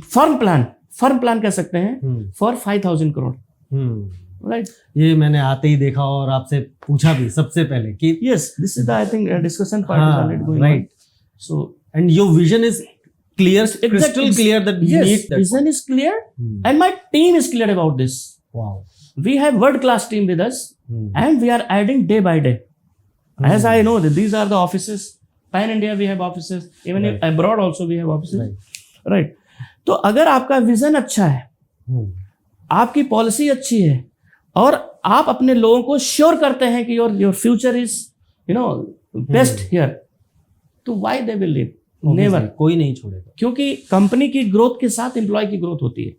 Speaker 1: firm plan कह सकते हैं for 5,000 crore, right?
Speaker 2: ये मैंने आते ही देखा और आपसे पूछा भी सबसे पहले कि
Speaker 1: Yes, this is the I think discussion part is already going
Speaker 2: right.
Speaker 1: on. So
Speaker 2: And your vision is clear, crystal clear that you
Speaker 1: yes,
Speaker 2: need that.
Speaker 1: vision is clear, and my team is clear about this.
Speaker 2: Wow.
Speaker 1: We have world-class team with us, and we are adding day by day. As I know that these are the offices. Pan India we have offices. Even if abroad also we have offices. Right. तो अगर आपका vision अच्छा है, आपकी policy अच्छी है, और आप अपने लोगों को श्योर करते हैं कि your future is best here, तो why they will leave? Never.
Speaker 2: कोई नहीं छोड़ेगा.
Speaker 1: क्योंकि कंपनी की ग्रोथ के साथ एम्प्लॉय की ग्रोथ होती है.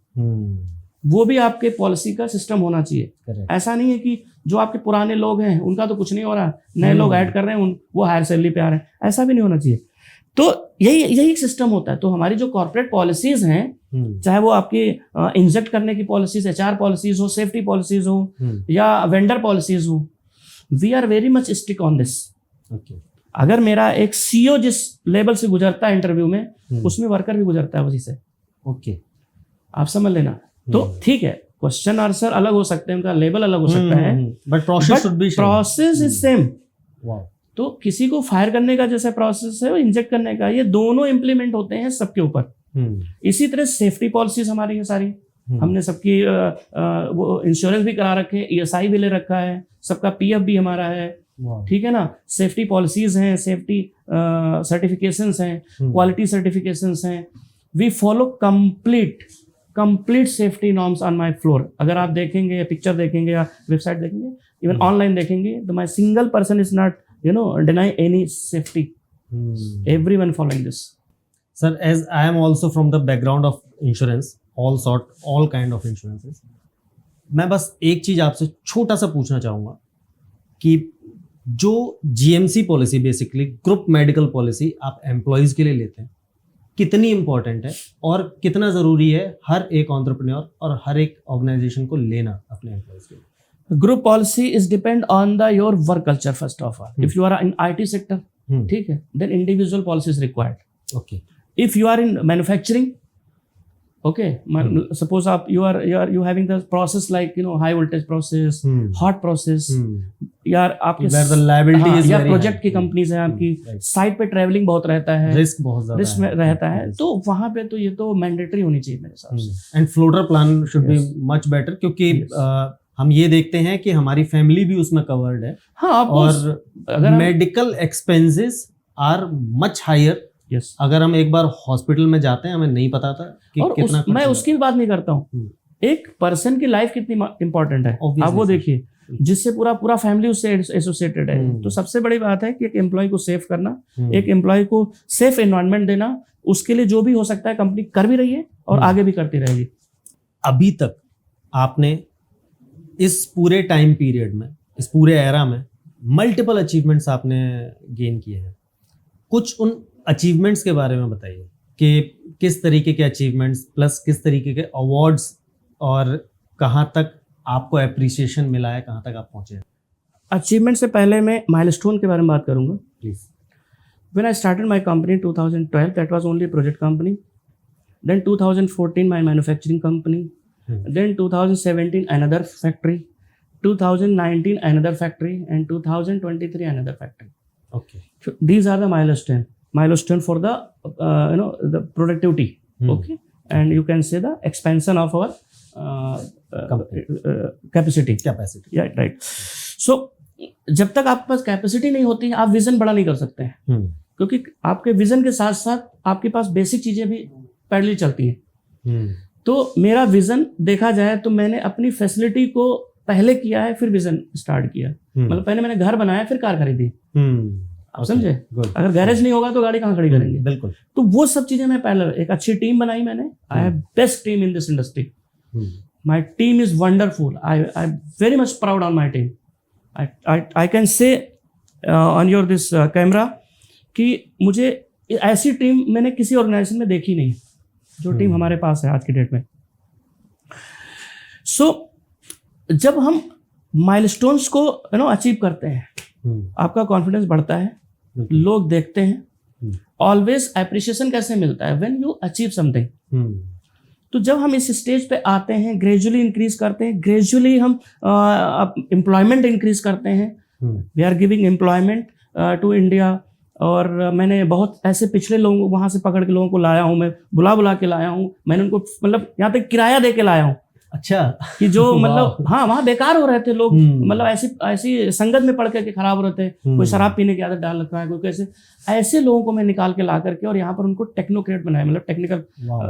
Speaker 1: वो भी आपके पॉलिसी का सिस्टम होना चाहिए.
Speaker 2: Correct.
Speaker 1: ऐसा नहीं है कि जो आपके पुराने लोग हैं उनका तो कुछ नहीं हो रहा, नए लोग ऐड कर रहे हैं, वो हायर सैलरी पे आ रहे हैं. ऐसा भी नहीं होना चाहिए. तो यही सिस्टम होता है. तो हमारी जो कॉर्पोरेट पॉलिसीज हैं, चाहे वो आपकी इंजेक्ट करने की पॉलिसीज, HR पॉलिसीज हो, सेफ्टी पॉलिसीज हो, या वेंडर पॉलिसीज हो, we are very much strict on this. अगर मेरा एक CEO जिस लेवल से गुजरता है इंटरव्यू में, उसमें वर्कर भी गुजरता है वही से.
Speaker 2: ओके,
Speaker 1: आप समझ लेना. तो ठीक है, क्वेश्चन आंसर अलग हो सकते हैं, उनका लेवल अलग हो सकता है,
Speaker 2: बट प्रोसेस
Speaker 1: इज सेम. तो किसी को फायर करने का जैसा प्रोसेस है, वो इंजेक्ट करने का, ये दोनों इंप्लीमेंट होते हैं सबके ऊपर. इसी तरह सेफ्टी पॉलिसीज हमारी है सारी. हमने सबकी वो इंश्योरेंस भी करा रखे, ESI भी ले रखा है, सबका PF भी हमारा है. ठीक है ना. सेफ्टी पॉलिसीज हैं, सेफ्टी सर्टिफिकेशंस हैं, क्वालिटी सर्टिफिकेशंस हैं. We follow complete safety norms on my floor. अगर आप देखेंगे, पिक्चर देखेंगे या वेबसाइट देखेंगे, इवन ऑनलाइन देखेंगे, तो my single person is not deny any safety. Everyone following this.
Speaker 2: Sir, as I am also from the background of insurance, all kind of insurances, मैं बस एक चीज आपसे छोटा सा पूछना चाहूंगा कि जो GMC policy, basically group medical policy आप एम्प्लॉयज के लिए लेते हैं, कितनी इंपॉर्टेंट है और कितना जरूरी है हर एक एंटरप्रेन्योर और हर एक ऑर्गेनाइजेशन को लेना अपने एम्प्लॉयज के लिए?
Speaker 1: Group policy is depend on your work culture first of all. If you are in IT sector, ठीक है, then individual policy is required.
Speaker 2: Okay.
Speaker 1: If you are in manufacturing, okay, suppose you having the process like high voltage process, hot process, यार आपके
Speaker 2: where the liability is
Speaker 1: या
Speaker 2: very
Speaker 1: project
Speaker 2: high.
Speaker 1: की companies है आपकी, site पे travelling बहुत रहता है,
Speaker 2: रिस्क बहुत ज्यादा
Speaker 1: रिस्क रहता है, तो वहां पे तो ये तो मैंडेटरी होनी चाहिए मेरे हिसाब से.
Speaker 2: And floater plan should be much better, क्योंकि हम ये देखते हैं कि हमारी फैमिली भी उसमें कवर्ड है.
Speaker 1: हाँ,
Speaker 2: और medical expenses are much higher.
Speaker 1: Yes,
Speaker 2: अगर हम एक बार हॉस्पिटल में जाते हैं, हमें नहीं पता था कि कितना
Speaker 1: मैं उसकी भी बात नहीं करता हूँ. एक पर्सन की लाइफ कितनी इंपॉर्टेंट है, आप वो देखिए, जिससे पूरा फैमिली उससे एसोसिएटेड है. तो सबसे बड़ी बात है कि एक एम्प्लॉय को सेफ करना, एक एम्प्लॉय को सेफ एनवायरनमेंट देना. उसके लिए जो भी हो सकता है कंपनी कर भी रही है और आगे भी करती रहेगी.
Speaker 2: अभी तक आपने इस पूरे टाइम पीरियड में, इस पूरे एरा में मल्टीपल अचीवमेंट्स आपने गेन किए हैं. कुछ उन अचीवमेंट्स के बारे में बताइए कि किस तरीके के अचीवमेंट्स प्लस किस तरीके के अवार्ड्स, और कहाँ तक आपको एप्रिसिएशन मिला है, कहाँ तक आप पहुँचे हैं.
Speaker 1: अचीवमेंट से पहले मैं माइलस्टोन के बारे में बात करूँगा.
Speaker 2: Please.
Speaker 1: When I started my company in 2012, that was only a project company. Then 2014, my manufacturing company. Then 2017, another factory. 2019, another factory. And 2023, another factory.
Speaker 2: Okay.
Speaker 1: So these are the milestone for the the productivity. Okay, and you can say the expansion of our capacity. Yeah, right. So जब तक आपके पास capacity नहीं होती, आप vision बड़ा नहीं कर सकते हैं. क्योंकि आपके विजन के साथ साथ आपके पास बेसिक चीजें भी पैरेलल चलती हैं. तो मेरा विजन देखा जाए तो मैंने अपनी फैसिलिटी को पहले किया है, फिर विजन स्टार्ट किया. मतलब पहले मैंने घर बनाया, फिर कार खरीदी. आप समझे? अगर गैरेज नहीं होगा तो गाड़ी कहाँ खड़ी करेंगे?
Speaker 2: बिल्कुल.
Speaker 1: तो वो सब चीजें मैं पैरेलल, एक अच्छी टीम बनाई मैंने. I have best team in this industry. My team is wonderful. I am very much proud on my team. I can say on your this camera कि मुझे ऐसी टीम मैंने किसी ऑर्गेनाइजेशन में देखी नहीं जो टीम हमारे पास है आज की डेट में. सो जब हम माइलस्टोन्स को अचीव करते हैं, आपका कॉन्फिडेंस बढ़ता है, लोग देखते हैं। ऑलवेज अप्रिशिएशन कैसे मिलता है? When you achieve something. तो जब हम इस स्टेज पे आते हैं, ग्रेजुअली इंक्रीज करते हैं, ग्रेजुअली हम एम्प्लॉयमेंट इंक्रीज करते हैं, we are giving employment to India. और मैंने बहुत ऐसे पिछले लोगों को वहाँ से पकड़ के लोगों को लाया हूँ, मैं बुला के लाया हूँ, मैंने उनको मतलब यहाँ तक किराया दे के लाया हूँ।
Speaker 2: अच्छा।
Speaker 1: कि जो मतलब हाँ वहाँ बेकार हो रहे थे लोग, मतलब ऐसी संगत में पड़ करके खराब हो रहे थे, कोई शराब पीने की आदत डाल रखा है, कोई कैसे, ऐसे लोगों को मैं निकाल के ला करके और यहाँ पर उनको टेक्नोक्रेट बनाया, मतलब टेक्निकल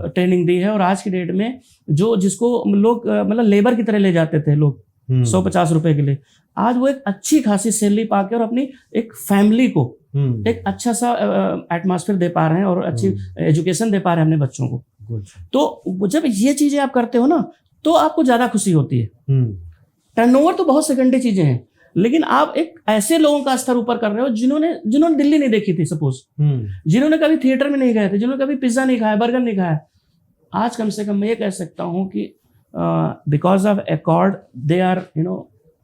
Speaker 1: ट्रेनिंग दी है। और आज की डेट में जिसको लोग मतलब लेबर की तरह ले जाते थे लोग 150 रुपए के लिए, आज वो एक अच्छी खासी सैलरी पाके और अपनी एक फैमिली को एक अच्छा सा एटमॉस्फेयर दे पा रहे हैं और अच्छी एजुकेशन दे पा रहे हैं अपने बच्चों को। तो जब ये चीजें आप करते हो ना तो आपको ज्यादा खुशी होती है। टर्नओवर तो बहुत सेकेंडरी चीजें हैं, लेकिन आप एक ऐसे लोगों का स्तर ऊपर कर रहे हो जिन्होंने दिल्ली नहीं देखी थी, सपोज जिन्होंने कभी थिएटर में नहीं गए थे, जिन्होंने कभी पिज्जा नहीं खाया, बर्गर नहीं खाया, आज कम से कम मैं ये कह सकता हूँ कि because of Accord they are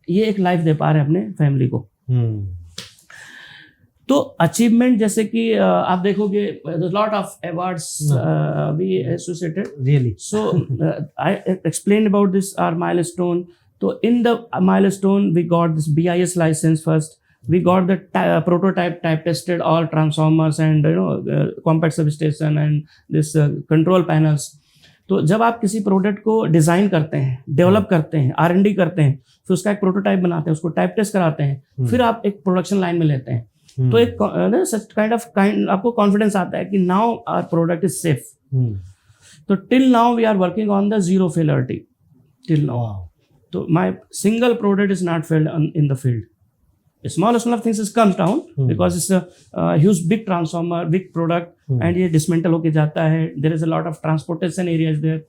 Speaker 1: ये एक लाइफ दे पा रहे हैं अपने फैमिली को। तो अचीवमेंट जैसे कि आप देखोगे lot of awards be associated really. So I explain about this are milestone. तो in the milestone we got this BIS licence first, we got the prototype type tested all transformers and compact substation and this control panels। तो जब आप किसी product को design करते हैं, develop करते हैं, R&D करते हैं, फिर उसका एक प्रोटोटाइप बनाते हैं, उसको टाइप टेस्ट कराते हैं, फिर आप एक प्रोडक्शन लाइन में लेते हैं, तो एक सच काइंड आपको कॉन्फिडेंस आता है कि now our product is safe. तो till now we are working on the zero failure till now. तो my single product is not failed in the field. Small things is comes down because it's a huge big transformer, big product, and ये dismantle होके जाता है। There is a lot of transportation areas there।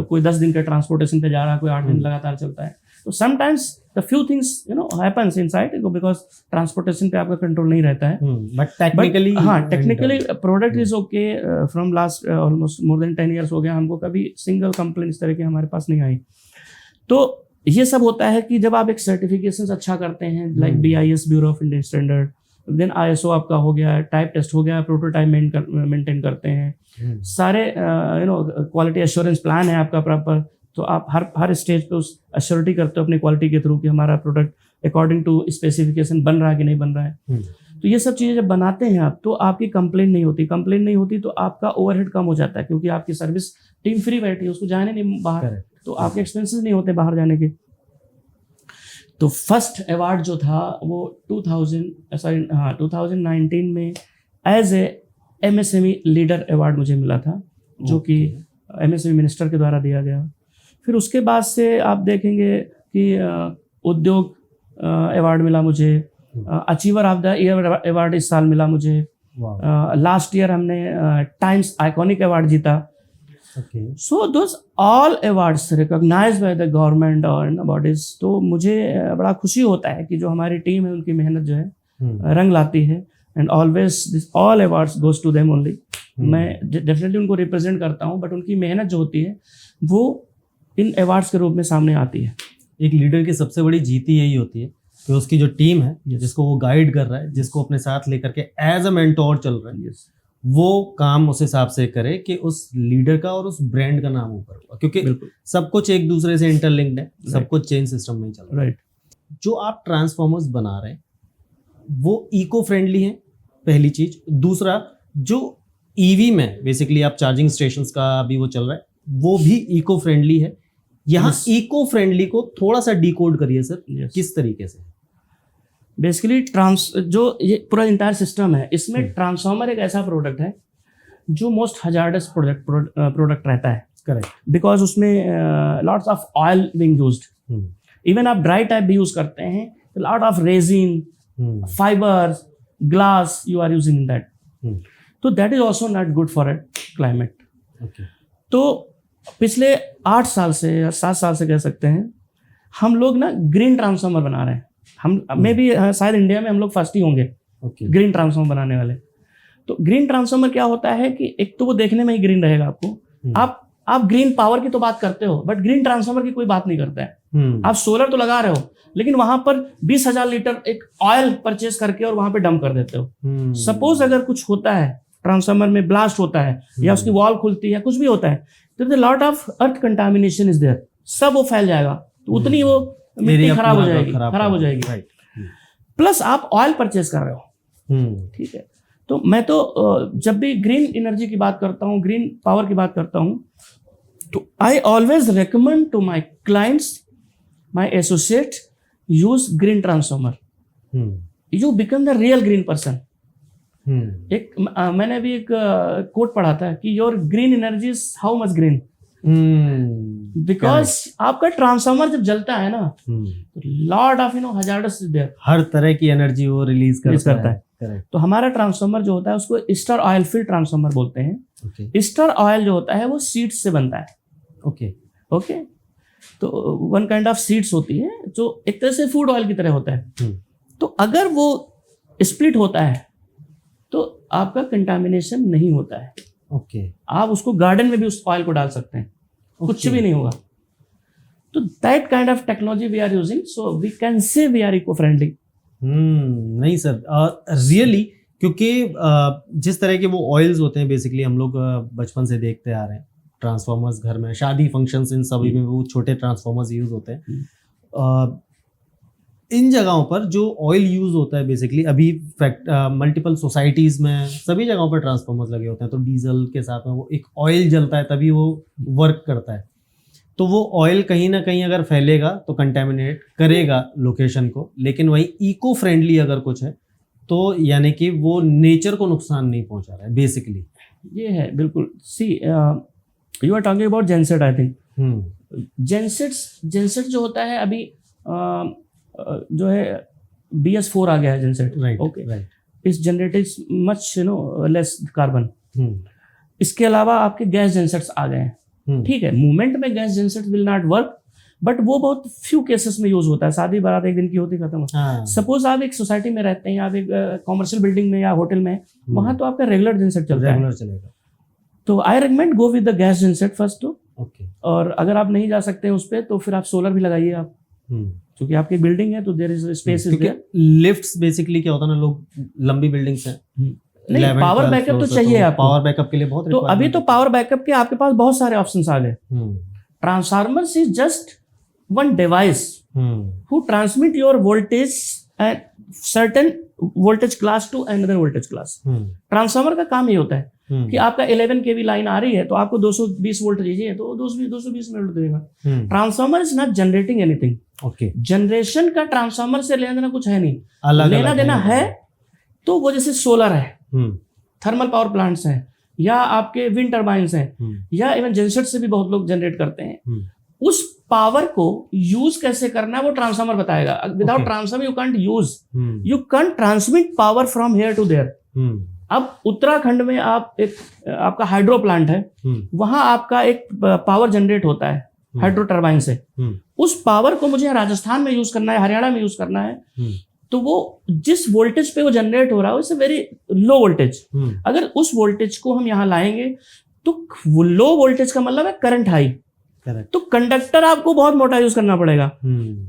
Speaker 1: कोई 10 दिन के transportation पे जा रहा है, कोई 8 दिन लगातार चलता है। तो sometimes the few things happens inside because transportation पे आपका control नहीं रहता है।
Speaker 2: But technically
Speaker 1: technically product is okay। From last almost more than 10 years हो गया, हमको कभी single complaint इस तरह की हमारे पास नहीं आई। तो ये सब होता है कि जब आप एक सर्टिफिकेशन अच्छा करते हैं, like BIS bureau of Indian standard, then ISO आपका हो गया, टाइप टेस्ट हो गया, प्रोटोटाइप मेंटेन करते हैं, सारे क्वालिटी एश्योरेंस प्लान है आपका प्रॉपर। तो आप हर स्टेज पे उस एश्योरिटी करते हो अपनी क्वालिटी के थ्रू कि हमारा प्रोडक्ट अकॉर्डिंग टू स्पेसिफिकेशन बन रहा है कि नहीं बन रहा है। तो ये सब चीज़ें जब बनाते हैं आप, तो आपकी कंप्लेंट नहीं होती तो आपका ओवरहेड कम हो जाता है, क्योंकि आपकी सर्विस टीम फ्री बैठी है, उसको जाने नहीं बाहर, तो आपके एक्सपेंसेस नहीं होते बाहर जाने के। तो फर्स्ट अवार्ड जो था वो 2019 में as a MSME leader award मुझे मिला था, जो कि MSME मिनिस्टर के द्वारा दिया गया। फिर उसके बाद से आप देखेंगे कि उद्योग अवार्ड मिला मुझे, achiever of the year award इस साल मिला मुझे। लास्ट ईयर हमने टाइम्स आइकॉनिक अवार्ड जीता। So those all awards recognized by the government और bodies। तो मुझे बड़ा खुशी होता है कि जो हमारी टीम है उनकी मेहनत जो है रंग लाती है, and always this all awards goes to them only। मैं डेफिनेटली उनको रिप्रेजेंट करता हूँ, बट उनकी मेहनत जो होती है वो इन अवार्ड्स के रूप में सामने आती है।
Speaker 2: एक लीडर की सबसे बड़ी जीत यही होती है कि उसकी जो टीम है, जिसको वो गाइड कर रहा है, जिसको अपने साथ लेकर के एज अ मेंटोर चल रहा है, वो काम उस हिसाब से करे कि उस लीडर का और उस ब्रांड का नाम ऊपर हुआ, क्योंकि सब कुछ एक दूसरे से इंटरलिंक्ड है, सब कुछ चेन सिस्टम में ही चल रहा है। जो आप ट्रांसफॉर्मर्स बना रहे हैं वो इको फ्रेंडली है, पहली चीज। दूसरा, जो EV में बेसिकली आप चार्जिंग स्टेशंस का अभी वो चल रहा है, वो भी इको फ्रेंडली है। यहाँ इको फ्रेंडली को थोड़ा सा डिकोड करिए सर, किस तरीके से?
Speaker 1: बेसिकली जो ये पूरा इंटायर सिस्टम है, इसमें ट्रांसफॉर्मर एक ऐसा प्रोडक्ट है जो मोस्ट हजार्डस प्रोडक्ट रहता है।
Speaker 2: करेक्ट।
Speaker 1: बिकॉज उसमें lots of oil being used, even आप ड्राई टाइप भी यूज करते हैं, lot of resin, fibres, glass you are using in that. तो that is also not good for climate. तो पिछले 8 साल से या 7 साल से कह सकते हैं, हम लोग ना ग्रीन ट्रांसफॉर्मर बना रहे हैं। हम में भी शायद इंडिया में हम लोग फर्स्ट ही होंगे ग्रीन ट्रांसफॉर्मर बनाने वाले। तो ग्रीन ट्रांसफॉर्मर क्या होता है कि एक तो वो देखने में ही ग्रीन रहेगा आपको, आप ग्रीन पावर की तो बात करते हो, बट ग्रीन ट्रांसफॉर्मर की कोई बात नहीं करता है। आप सोलर तो लगा रहे हो, लेकिन वहां पर 20,000 लीटर एक ऑयल परचेस करके और वहां पे डंप कर देते हो। सपोज अगर कुछ होता है, ट्रांसफार्मर में ब्लास्ट होता है या उसकी वॉल खुलती है, कुछ भी होता है, तो lot of earth contamination is there, सब वो फैल जाएगा, तो उतनी वो मिट्टी खराब हो जाएगी। प्लस आप ऑयल परचेस कर रहे हो, ठीक है। तो मैं तो जब भी ग्रीन एनर्जी की बात करता हूँ, ग्रीन पावर की बात करता हूँ, तो I always recommend to my clients, my associate, use green transformer, you become the real green person. एक मैंने अभी एक कोट पढ़ा था कि your green energy is how much green, because आपका ट्रांसफॉर्मर जब जलता है ना, तो लॉट ऑफ हजार्डस देयर,
Speaker 2: हर तरह की एनर्जी वो रिलीज करता है।
Speaker 1: तो हमारा ट्रांसफॉर्मर जो होता है उसको स्टार ऑयल फील्ड ट्रांसफॉर्मर बोलते हैं। स्टार ऑयल जो होता है वो सीड्स से बनता है। ओके, तो वन काइंड ऑफ सीड्स होती है जो एक तरह से फूड ऑयल की तरह होता है। तो अगर वो स्प्लिट होता है तो आपका कंटामिनेशन नहीं होता है। आप उसको गार्डन में भी उस ऑयल को डाल सकते हैं, कुछ भी नहीं होगा। तो that kind of technology we are using, so we can say we are eco friendly.
Speaker 2: नहीं सर, रियली, क्योंकि जिस तरह के वो ऑयल्स होते हैं बेसिकली हम लोग बचपन से देखते आ रहे हैं, ट्रांसफॉर्मर्स घर में, शादी फंक्शंस, इन सभी में वो छोटे ट्रांसफॉर्मर्स यूज होते हैं। इन जगहों पर जो ऑयल यूज होता है बेसिकली, अभी मल्टीपल सोसाइटीज में सभी जगहों पर ट्रांसफॉर्मर्स लगे होते हैं, तो डीजल के साथ में वो एक ऑयल जलता है तभी वो वर्क करता है। तो वो ऑयल कहीं ना कहीं अगर फैलेगा तो कंटेमिनेट करेगा लोकेशन को, लेकिन वही इको फ्रेंडली अगर कुछ है तो यानी कि वो नेचर को नुकसान नहीं पहुंचा रहा है बेसिकली।
Speaker 1: ये है बिल्कुल। See you are talking about genset, I think genset जो होता है अभी जो है BS4 आ गया है जेनसेट, राइट। इस जनरेटिंग मच लेस कार्बन। इसके अलावा आपके गैस जेनसेट्स आ गए हैं, ठीक है। मूवमेंट में gas genset will not work, but वो बहुत फ्यू केसेस में यूज होता है। शादी बारात एक दिन की होती खत्म होता है। सपोज आप एक सोसाइटी में रहते हैं, आप एक कॉमर्शियल बिल्डिंग में या होटल में, वहां तो आपका रेगुलर जेनसेट चलता है, तो I recommend go with the gas genset first तो। और अगर आप नहीं जा सकते हैं उस पर, तो फिर आप सोलर भी लगाइए आप, क्योंकि आपकी बिल्डिंग है तो there is space is there.
Speaker 2: Lifts basically क्या होता है ना, लोग लंबी बिल्डिंग्स हैं,
Speaker 1: नहीं पावर बैकअप तो चाहिए आपको,
Speaker 2: पावर बैकअप के लिए बहुत।
Speaker 1: तो अभी तो पावर बैकअप के आपके पास बहुत सारे ऑप्शंस आ गए। Transformers is just one device who transmit your voltage at certain voltage class to another voltage class. Transformer का काम ये होता है कि आपका 11 kV लाइन आ रही है तो आपको 220 वोल्ट चाहिए तो 220 वोल्ट देगा। Transformer is not generating anything. Generation का ट्रांसफार्मर से लेना देना कुछ है नहीं, लेना देना है तो वो जैसे सोलर है, थर्मल पावर प्लांट्स हैं, या आपके विंड टर्बाइंस हैं, या इवन जेनसेट से भी बहुत लोग जनरेट करते हैं। उस पावर को यूज कैसे करना है वो ट्रांसफार्मर बताएगा। Without transformer you can't use, you can't transmit power from here to there. अब उत्तराखंड में आप एक आपका हाइड्रो प्लांट है, वहां आपका एक पावर जनरेट होता है हाइड्रो टर्बाइन से। उस पावर को मुझे राजस्थान में यूज करना है, हरियाणा में यूज करना है, तो वो जिस वोल्टेज पे वो जनरेट हो रहा है इट्स वेरी लो वोल्टेज। अगर उस वोल्टेज को हम यहाँ लाएंगे तो वो लो वोल्टेज का मतलब है करंट हाई, तो कंडक्टर आपको बहुत मोटा यूज करना पड़ेगा।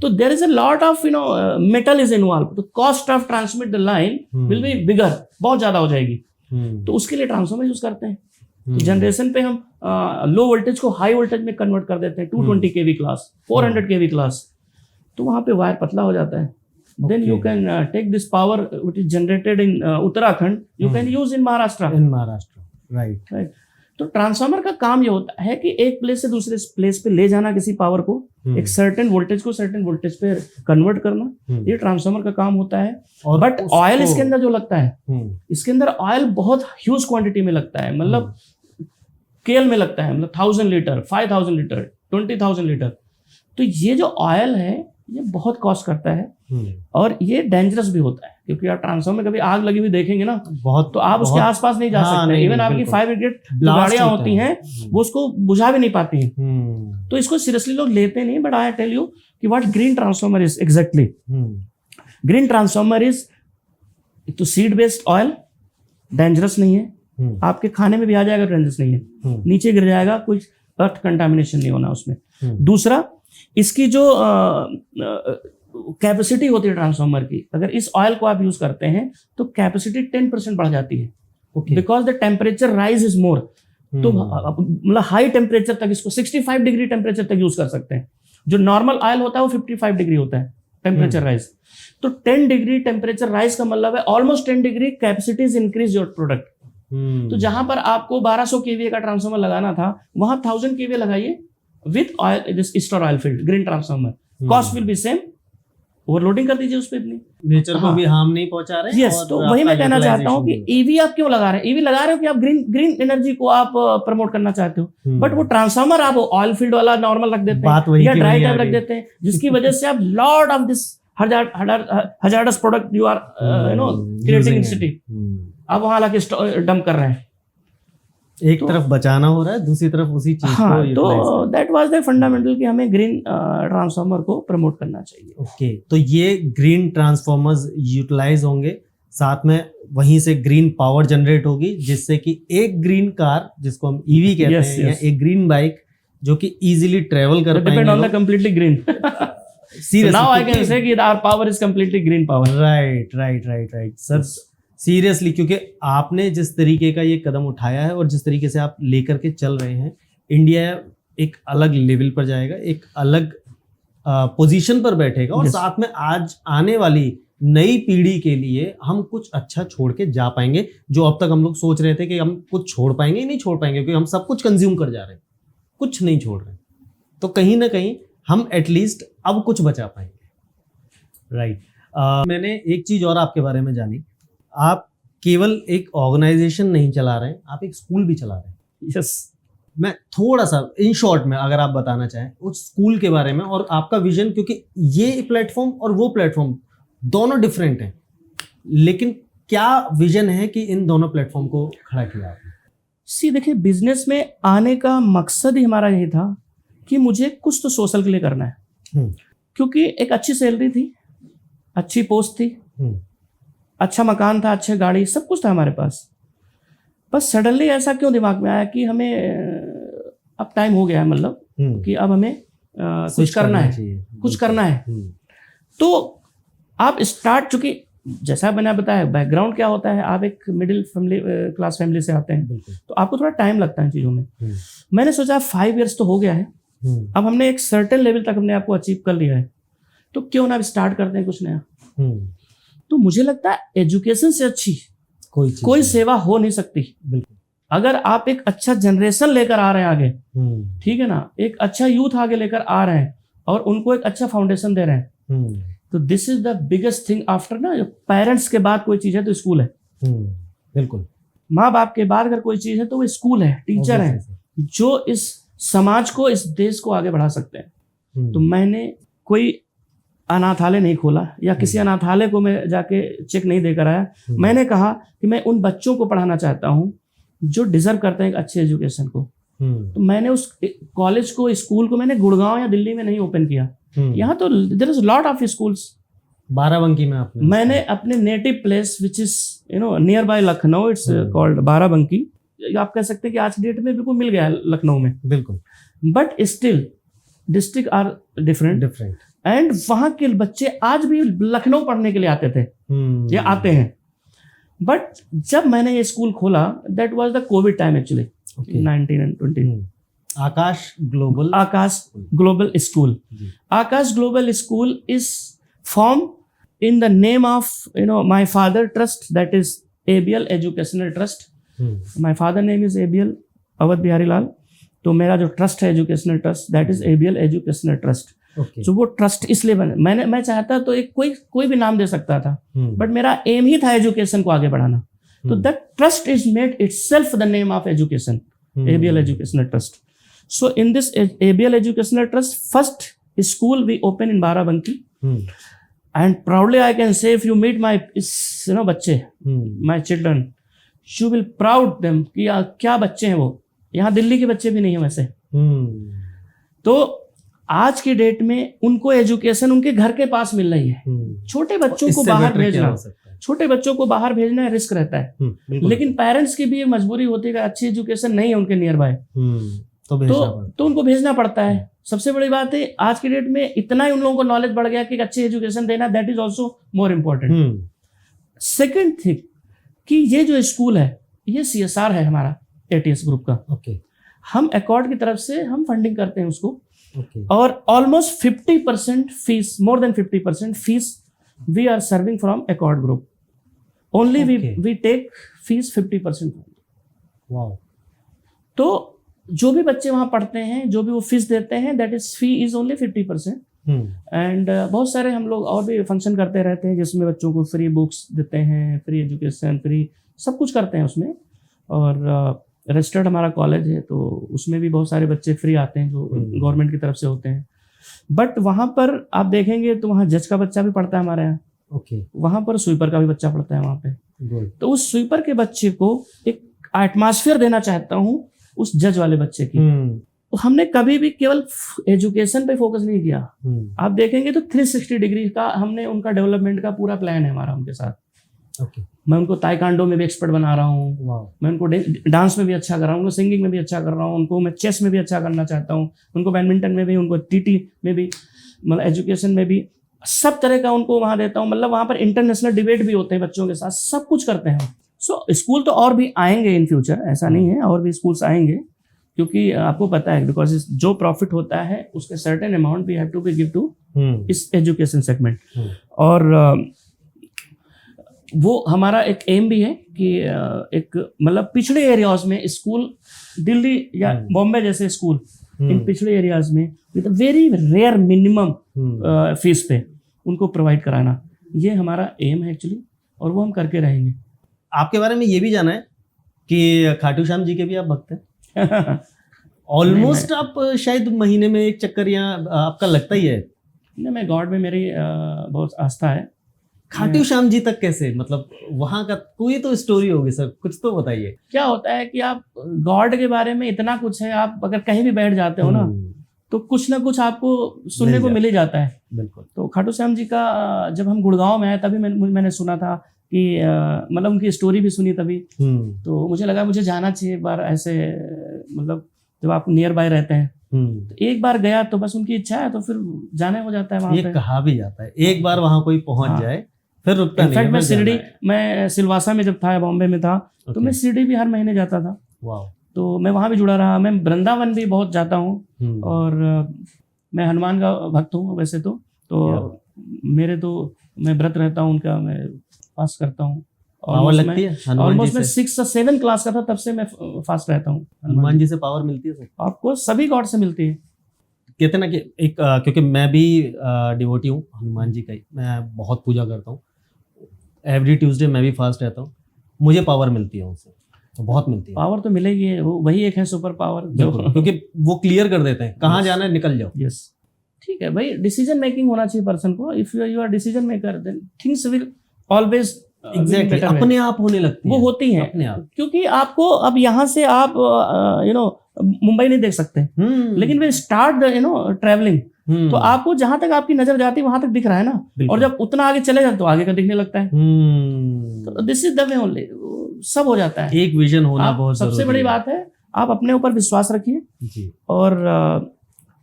Speaker 1: तो there is a lot of metal is involve, तो cost of transmit the line will be bigger, बहुत ज्यादा हो जाएगी। तो उसके लिए ट्रांसफार्मर यूज करते हैं। तो जनरेशन पे हम लो वोल्टेज को हाई वोल्टेज में कन्वर्ट कर देते हैं, 220 kV क्लास, 400 kV क्लास, तो वहां पे वायर पतला हो जाता है। Then you can take this power which is generated in Uttarakhand, you can use in Maharashtra. Right. तो ट्रांसफार्मर का काम ये होता है कि एक प्लेस से दूसरे प्लेस पे ले जाना किसी पावर को, एक सर्टेन वोल्टेज को सर्टेन वोल्टेज पे कन्वर्ट करना, ये ट्रांसफार्मर का काम होता है। बट ऑयल इसके अंदर जो लगता है, इसके अंदर ऑयल बहुत ह्यूज क्वांटिटी में लगता है, मतलब केल में लगता है, मतलब 1000 लीटर, 5000 लीटर, 20,000 लीटर। तो ये जो ऑयल है ये बहुत कॉस्ट करता है और ये डेंजरस भी होता है, क्योंकि आप ट्रांसफार्मर में कभी आग लगी हुई देखेंगे ना बहुत, तो आप उसके आसपास नहीं जा सकते। इवन आपकी फायर ब्रिगेड गाड़ियां होती हैं वो उसको बुझा भी नहीं पाती हैं। तो इसको सीरियसली लोग लेते नहीं। बट आई टेल यू कि what green transformer is exactly. Green transformer is तो सीड बेस्ड ऑयल, डेंजरस नहीं है, आपके खाने में भी आ जाएगा, डेंजरस नहीं है, नीचे गिर जाएगा, कुछ अर्थ कंटामिनेशन नहीं होना उसमें। दूसरा, इसकी जो कैपेसिटी होती है ट्रांसफार्मर की, अगर इस ऑयल को आप यूज करते हैं तो कैपेसिटी 10% बढ़ जाती है, because the temperature rise is more. तो मतलब हाई टेम्परेचर तक, इसको 65 डिग्री टेम्परेचर तक यूज कर सकते हैं। जो नॉर्मल ऑयल होता है वो 55 डिग्री होता है टेम्परेचर राइज। तो 10 डिग्री टेम्परेचर राइज का मतलब है almost 10 degree capacity is increase your product. तो जहां पर आपको 1200 केवीए का ट्रांसफार्मर लगाना था, वहां 1000 केवीए लगाइए with oil, this store oil field green transformer, cost will be same, overloading कर दीजिए उस पर इतनी,
Speaker 2: नेचर को भी हार्म नहीं पहुंचा रहे।
Speaker 1: यस, तो वही मैं कहना चाहता हूँ कि ईवी आप क्यों लगा रहे हैं? ईवी लगा रहे हो कि आप ग्रीन एनर्जी को आप प्रमोट करना चाहते हो, बट वो ट्रांसफार्मर आप ऑयल फील्ड वाला नॉर्मल रख देते हैं या ड्राई टाइप रख देते हैं, जिसकी वजह से आप lot of this hazardous product you are creating in city, आप वहां लाके डंप कर रहे हैं।
Speaker 2: एक तरफ बचाना हो रहा है, दूसरी तरफ उसी चीज को।
Speaker 1: तो दैट वाज द फंडामेंटल कि हमें ग्रीन ट्रांसफार्मर को प्रमोट करना चाहिए।
Speaker 2: ओके, तो ये ग्रीन ट्रांसफार्मर्स यूटिलाइज होंगे, साथ में वहीं से ग्रीन पावर जनरेट होगी, जिससे कि एक ग्रीन कार, जिसको हम ईवी कहते हैं, या एक ग्रीन बाइक जो कि इजीली ट्रेवल कर पाएंगे।
Speaker 1: Depend on the completely green. Seriously, now I can say कि our power is completely green power.
Speaker 2: Right, sir seriously, क्योंकि आपने जिस तरीके का ये कदम उठाया है और जिस तरीके से आप लेकर के चल रहे हैं, इंडिया एक अलग लेवल पर जाएगा, एक अलग पोजीशन पर बैठेगा, और साथ में आज आने वाली नई पीढ़ी के लिए हम कुछ अच्छा छोड़ के जा पाएंगे, जो अब तक हम लोग सोच रहे थे कि हम कुछ छोड़ पाएंगे ही नहीं छोड़ पाएंगे, क्योंकि हम सब कुछ कंज्यूम कर जा रहे हैं, कुछ नहीं छोड़ रहे। तो कहीं ना कहीं हम एटलीस्ट अब कुछ बचा पाएंगे। राइट। मैंने एक चीज और आपके बारे में जानी, आप केवल एक ऑर्गेनाइजेशन नहीं चला रहे हैं, आप एक स्कूल भी चला रहे हैं।
Speaker 1: यस।
Speaker 2: मैं थोड़ा सा इन शॉर्ट में अगर आप बताना चाहें उस स्कूल के बारे में और आपका विजन, क्योंकि ये प्लेटफॉर्म और वो प्लेटफॉर्म दोनों डिफरेंट हैं, लेकिन क्या विजन है कि इन दोनों प्लेटफॉर्म को खड़ा किया आपने?
Speaker 1: देखिए, बिजनेस में आने का मकसद ही हमारा यही था कि मुझे कुछ तो सोशल के लिए करना है, क्योंकि एक अच्छी सैलरी थी, अच्छी पोस्ट थी, अच्छा मकान था, अच्छी गाड़ी, सब कुछ था हमारे पास। बस सडनली ऐसा क्यों दिमाग में आया कि हमें अब टाइम हो गया है, मतलब कि अब हमें कुछ करना है, कुछ करना है। तो आप स्टार्ट, चूंकि जैसा मैंने बताया बैकग्राउंड क्या होता है, आप एक मिडिल क्लास फैमिली से आते हैं, तो आपको थोड़ा टाइम लगता है इन चीज़ों में। मैंने सोचा 5 इयर्स तो हो गया है, अब हमने एक सर्टेन लेवल तक हमने आपको अचीव कर लिया है, तो क्यों ना स्टार्ट करते हैं कुछ नया। तो मुझे लगता है एजुकेशन से अच्छी कोई सेवा हो नहीं सकती।
Speaker 2: बिल्कुल।
Speaker 1: अगर आप एक अच्छा जनरेशन लेकर आ रहे हैं आगे, ठीक है ना, एक अच्छा यूथ आगे लेकर आ रहे हैं और उनको एक अच्छा फाउंडेशन दे रहे हैं, तो this is the biggest thing after ना, पेरेंट्स के बाद कोई चीज है तो स्कूल है।
Speaker 2: बिल्कुल।
Speaker 1: माँ बाप के बाद अगर कोई चीज है तो वो स्कूल है, टीचर है, जो इस समाज को, इस देश को आगे बढ़ा सकते हैं। तो मैंने कोई अनाथालय नहीं खोला या किसी अनाथालय को मैं जाके चेक नहीं देकर आया। मैंने कहा कि मैं उन बच्चों को पढ़ाना चाहता हूँ जो डिजर्व करते हैं एक अच्छे एजुकेशन को। तो मैंने उस कॉलेज को, स्कूल को मैंने गुड़गांव या दिल्ली में नहीं ओपन किया, यहाँ तो there is lot of schools.
Speaker 2: Barabanki में
Speaker 1: मैंने अपने native place which is near by Lucknow, it's called Barabanki, आप कह सकते हैं कि आज की डेट में बिल्कुल मिल गया है लखनऊ में।
Speaker 2: बिल्कुल।
Speaker 1: But still district are different and वहां के बच्चे आज भी लखनऊ पढ़ने के लिए आते थे या आते हैं। बट जब मैंने ये स्कूल खोला, that was the covid time actually, 19 and 20।
Speaker 2: Aakash global school.
Speaker 1: Aakash global school is form in the name of my father trust, that is ABL educational trust. My father name is ABL Awadh Bihari Lal, तो मेरा जो trust है educational trust, that is ABL educational trust. तो वो trust इसलिए बने, मैं चाहता तो एक कोई भी नाम दे सकता था, बट मेरा एम ही था एजुकेशन को आगे बढ़ाना। तो that trust is made itself the name of education, ABL educational trust. So in this ABL educational trust, first school we open in Barabanki, and proudly I can say if you meet my बच्चे, my children, you will proud them कि क्या बच्चे हैं वो। यहाँ दिल्ली के बच्चे भी नहीं है वैसे। तो आज की डेट में उनको एजुकेशन उनके घर के पास मिल रही है। छोटे बच्चों को बाहर भेजना रिस्क रहता है, लेकिन पेरेंट्स की भी मजबूरी होती है, अच्छी एजुकेशन नहीं है उनके नियर बाय, तो उनको भेजना पड़ता है। सबसे बड़ी बात है आज की डेट में इतना ही उन लोगों को नॉलेज बढ़ गया कि एक अच्छी एजुकेशन देना, that is also more important. Second thing कि ये जो स्कूल है ये CSR है हमारा ATS ग्रुप का।
Speaker 2: ओके।
Speaker 1: हम एकॉर्ड की तरफ से हम फंडिंग करते हैं उसको। और almost 50% fees, more than 50% fees we are serving from Accord group. Only we take fees 50%।
Speaker 2: Wow.
Speaker 1: तो जो भी बच्चे वहाँ पढ़ते हैं, जो भी वो फीस देते हैं, that is fee is only 50%। And बहुत सारे हम लोग और भी फंक्शन करते रहते हैं जिसमें बच्चों को फ्री बुक्स देते हैं, फ्री एजुकेशन, फ्री सब कुछ करते हैं उसमें। और रजिस्टर्ड हमारा कॉलेज है तो उसमें भी बहुत सारे बच्चे फ्री आते हैं जो गवर्नमेंट की तरफ से होते हैं। बट वहाँ पर आप देखेंगे तो वहाँ जज का बच्चा भी पढ़ता है हमारे यहाँ।
Speaker 2: ओके।
Speaker 1: वहाँ पर स्वीपर का भी बच्चा पढ़ता है वहाँ पे।
Speaker 2: Good.
Speaker 1: तो उस स्वीपर के बच्चे को एक एटमॉस्फेयर देना चाहता हूँ उस जज वाले बच्चे की। तो हमने कभी भी केवल एजुकेशन पे फोकस नहीं किया। आप देखेंगे तो 360 डिग्री का हमने उनका डेवलपमेंट का पूरा प्लान है हमारा उनके साथ।
Speaker 2: ओके।
Speaker 1: मैं उनको ताइक्वांडो में भी एक्सपर्ट बना रहा हूँ, मैं उनको डांस में भी अच्छा कर रहा हूँ, उनको सिंगिंग में भी अच्छा कर रहा हूँ, उनको मैं चेस में भी अच्छा करना चाहता हूँ, उनको बैडमिंटन में भी, उनको TT में भी, मतलब एजुकेशन में भी सब तरह का उनको वहाँ देता हूँ। मतलब वहाँ पर इंटरनेशनल डिबेट भी होते हैं बच्चों के साथ, सब कुछ करते हैं। सो स्कूल तो और भी आएंगे इन फ्यूचर, ऐसा नहीं है, और भी स्कूल्स आएंगे क्योंकि आपको पता है बिकॉज जो प्रॉफिट होता है उसके certain amount we have to be give to इस एजुकेशन सेगमेंट। और वो हमारा एक एम भी है कि एक मतलब पिछड़े एरियाज में स्कूल, दिल्ली या बॉम्बे जैसे स्कूल इन पिछड़े एरियाज में with very rare minimum fees पे उनको प्रोवाइड कराना, ये हमारा एम है एक्चुअली, और वो हम करके रहेंगे।
Speaker 2: आपके बारे में ये भी जाना है कि खाटू श्याम जी के भी आप भक्त हैं। ऑलमोस्ट आप शायद महीने में एक चक्कर यहाँ आपका लगता ही है।
Speaker 1: नहीं, मैं गॉड में मेरी बहुत आस्था है।
Speaker 2: खाटू श्याम जी तक कैसे, मतलब वहाँ का कोई तो स्टोरी होगी सर, कुछ तो बताइए।
Speaker 1: क्या होता है कि आप गॉड के बारे में इतना कुछ है, आप अगर कहीं भी बैठ जाते हो ना तो कुछ ना कुछ आपको सुनने को मिल ही जाता है।
Speaker 2: बिल्कुल।
Speaker 1: तो खाटू श्याम जी का जब हम गुड़गांव में आए तभी मैंने सुना था कि मतलब उनकी स्टोरी भी सुनी तभी। तो मुझे लगा मुझे जाना चाहिए एक बार ऐसे, मतलब जब आप नियर बाय रहते हैं तो एक बार गया तो बस उनकी इच्छा है तो फिर जाने हो जाता है वहाँ पे।
Speaker 2: ये कहा भी जाता है एक बार वहाँ कोई पहुँच जाए फिर रुकता नहीं है।
Speaker 1: मैं शिरडी, मैं सिलवासा में जब था, बॉम्बे में था, तो मैं शिरडी भी हर महीने जाता था। तो मैं वहाँ भी जुड़ा रहा। मैं वृंदावन भी बहुत जाता हूँ और मैं हनुमान का भक्त हूँ वैसे तो मेरे तो मैं व्रत रहता हूँ उनका, मैं फास्ट करता हूँ। ऑलमोस्ट मैं 6 या 7 क्लास का था तब से मैं फास्ट रहता हूँ।
Speaker 2: हनुमान जी से पावर मिलती है सर?
Speaker 1: आपको सभी गॉड से मिलती है।
Speaker 2: कहते ना कि एक क्योंकि मैं भी डिवोटी हूँ हनुमान जी का ही, मैं बहुत पूजा करता हूँ, एवरी ट्यूसडे मैं भी फास्ट रहता हूँ, मुझे पावर मिलती है उनसे, तो बहुत मिलती है।
Speaker 1: पावर तो मिलेगी, वो वही एक है सुपर पावर जो
Speaker 2: क्योंकि वो क्लियर कर देते हैं कहाँ जाना है, निकल जाओ।
Speaker 1: यस, ठीक है भाई, डिसीजन मेकिंग होना चाहिए पर्सन को। If you are decision maker then things will always
Speaker 2: exactly अपने आप होने लगती है।
Speaker 1: वो होती है
Speaker 2: अपने आप,
Speaker 1: क्योंकि आपको अब यहाँ से आप मुंबई नहीं देख सकते, लेकिन वे स्टार्ट द ट्रैवलिंग तो आपको जहां तक आपकी नजर जाती है वहां तक दिख रहा है ना, और जब उतना आगे चले जाते तो आगे का दिखने लगता है। तो this is the way only, सब हो जाता है।
Speaker 2: एक विजन होना बहुत
Speaker 1: सबसे बड़ी बात है, आप अपने ऊपर विश्वास रखिए और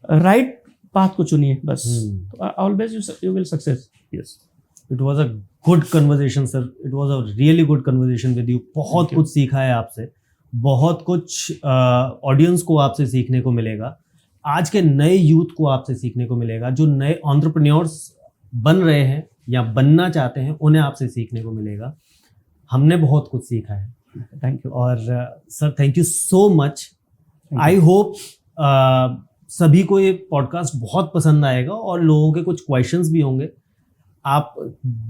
Speaker 1: राइट पाथ को चुनिए, बस always you will success. Yes,
Speaker 2: it was a good conversation sir, it was a really good conversation with you. बहुत कुछ सीखा है आपसे, बहुत कुछ ऑडियंस को आपसे सीखने को मिलेगा, आज के नए यूथ को आपसे सीखने को मिलेगा, जो नए एंटरप्रेन्योर्स बन रहे हैं या बनना चाहते हैं उन्हें आपसे सीखने को मिलेगा। हमने बहुत कुछ सीखा है।
Speaker 1: Thank you.
Speaker 2: और sir thank you so much. I hope सभी को ये पॉडकास्ट बहुत पसंद आएगा और लोगों के कुछ क्वेश्चंस भी होंगे, आप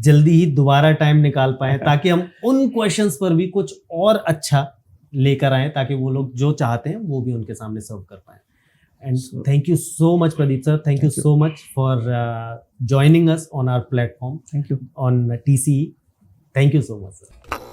Speaker 2: जल्दी ही दोबारा टाइम निकाल पाएं ताकि हम उन क्वेश्चंस पर भी कुछ और अच्छा लेकर आएं, ताकि वो लोग जो चाहते हैं वो भी उनके सामने सर्व कर पाएं। And thank you so much, Pradeep sir. Thank you so much for joining us on our platform.
Speaker 1: Thank you.
Speaker 2: On TCE. Thank you so much, sir.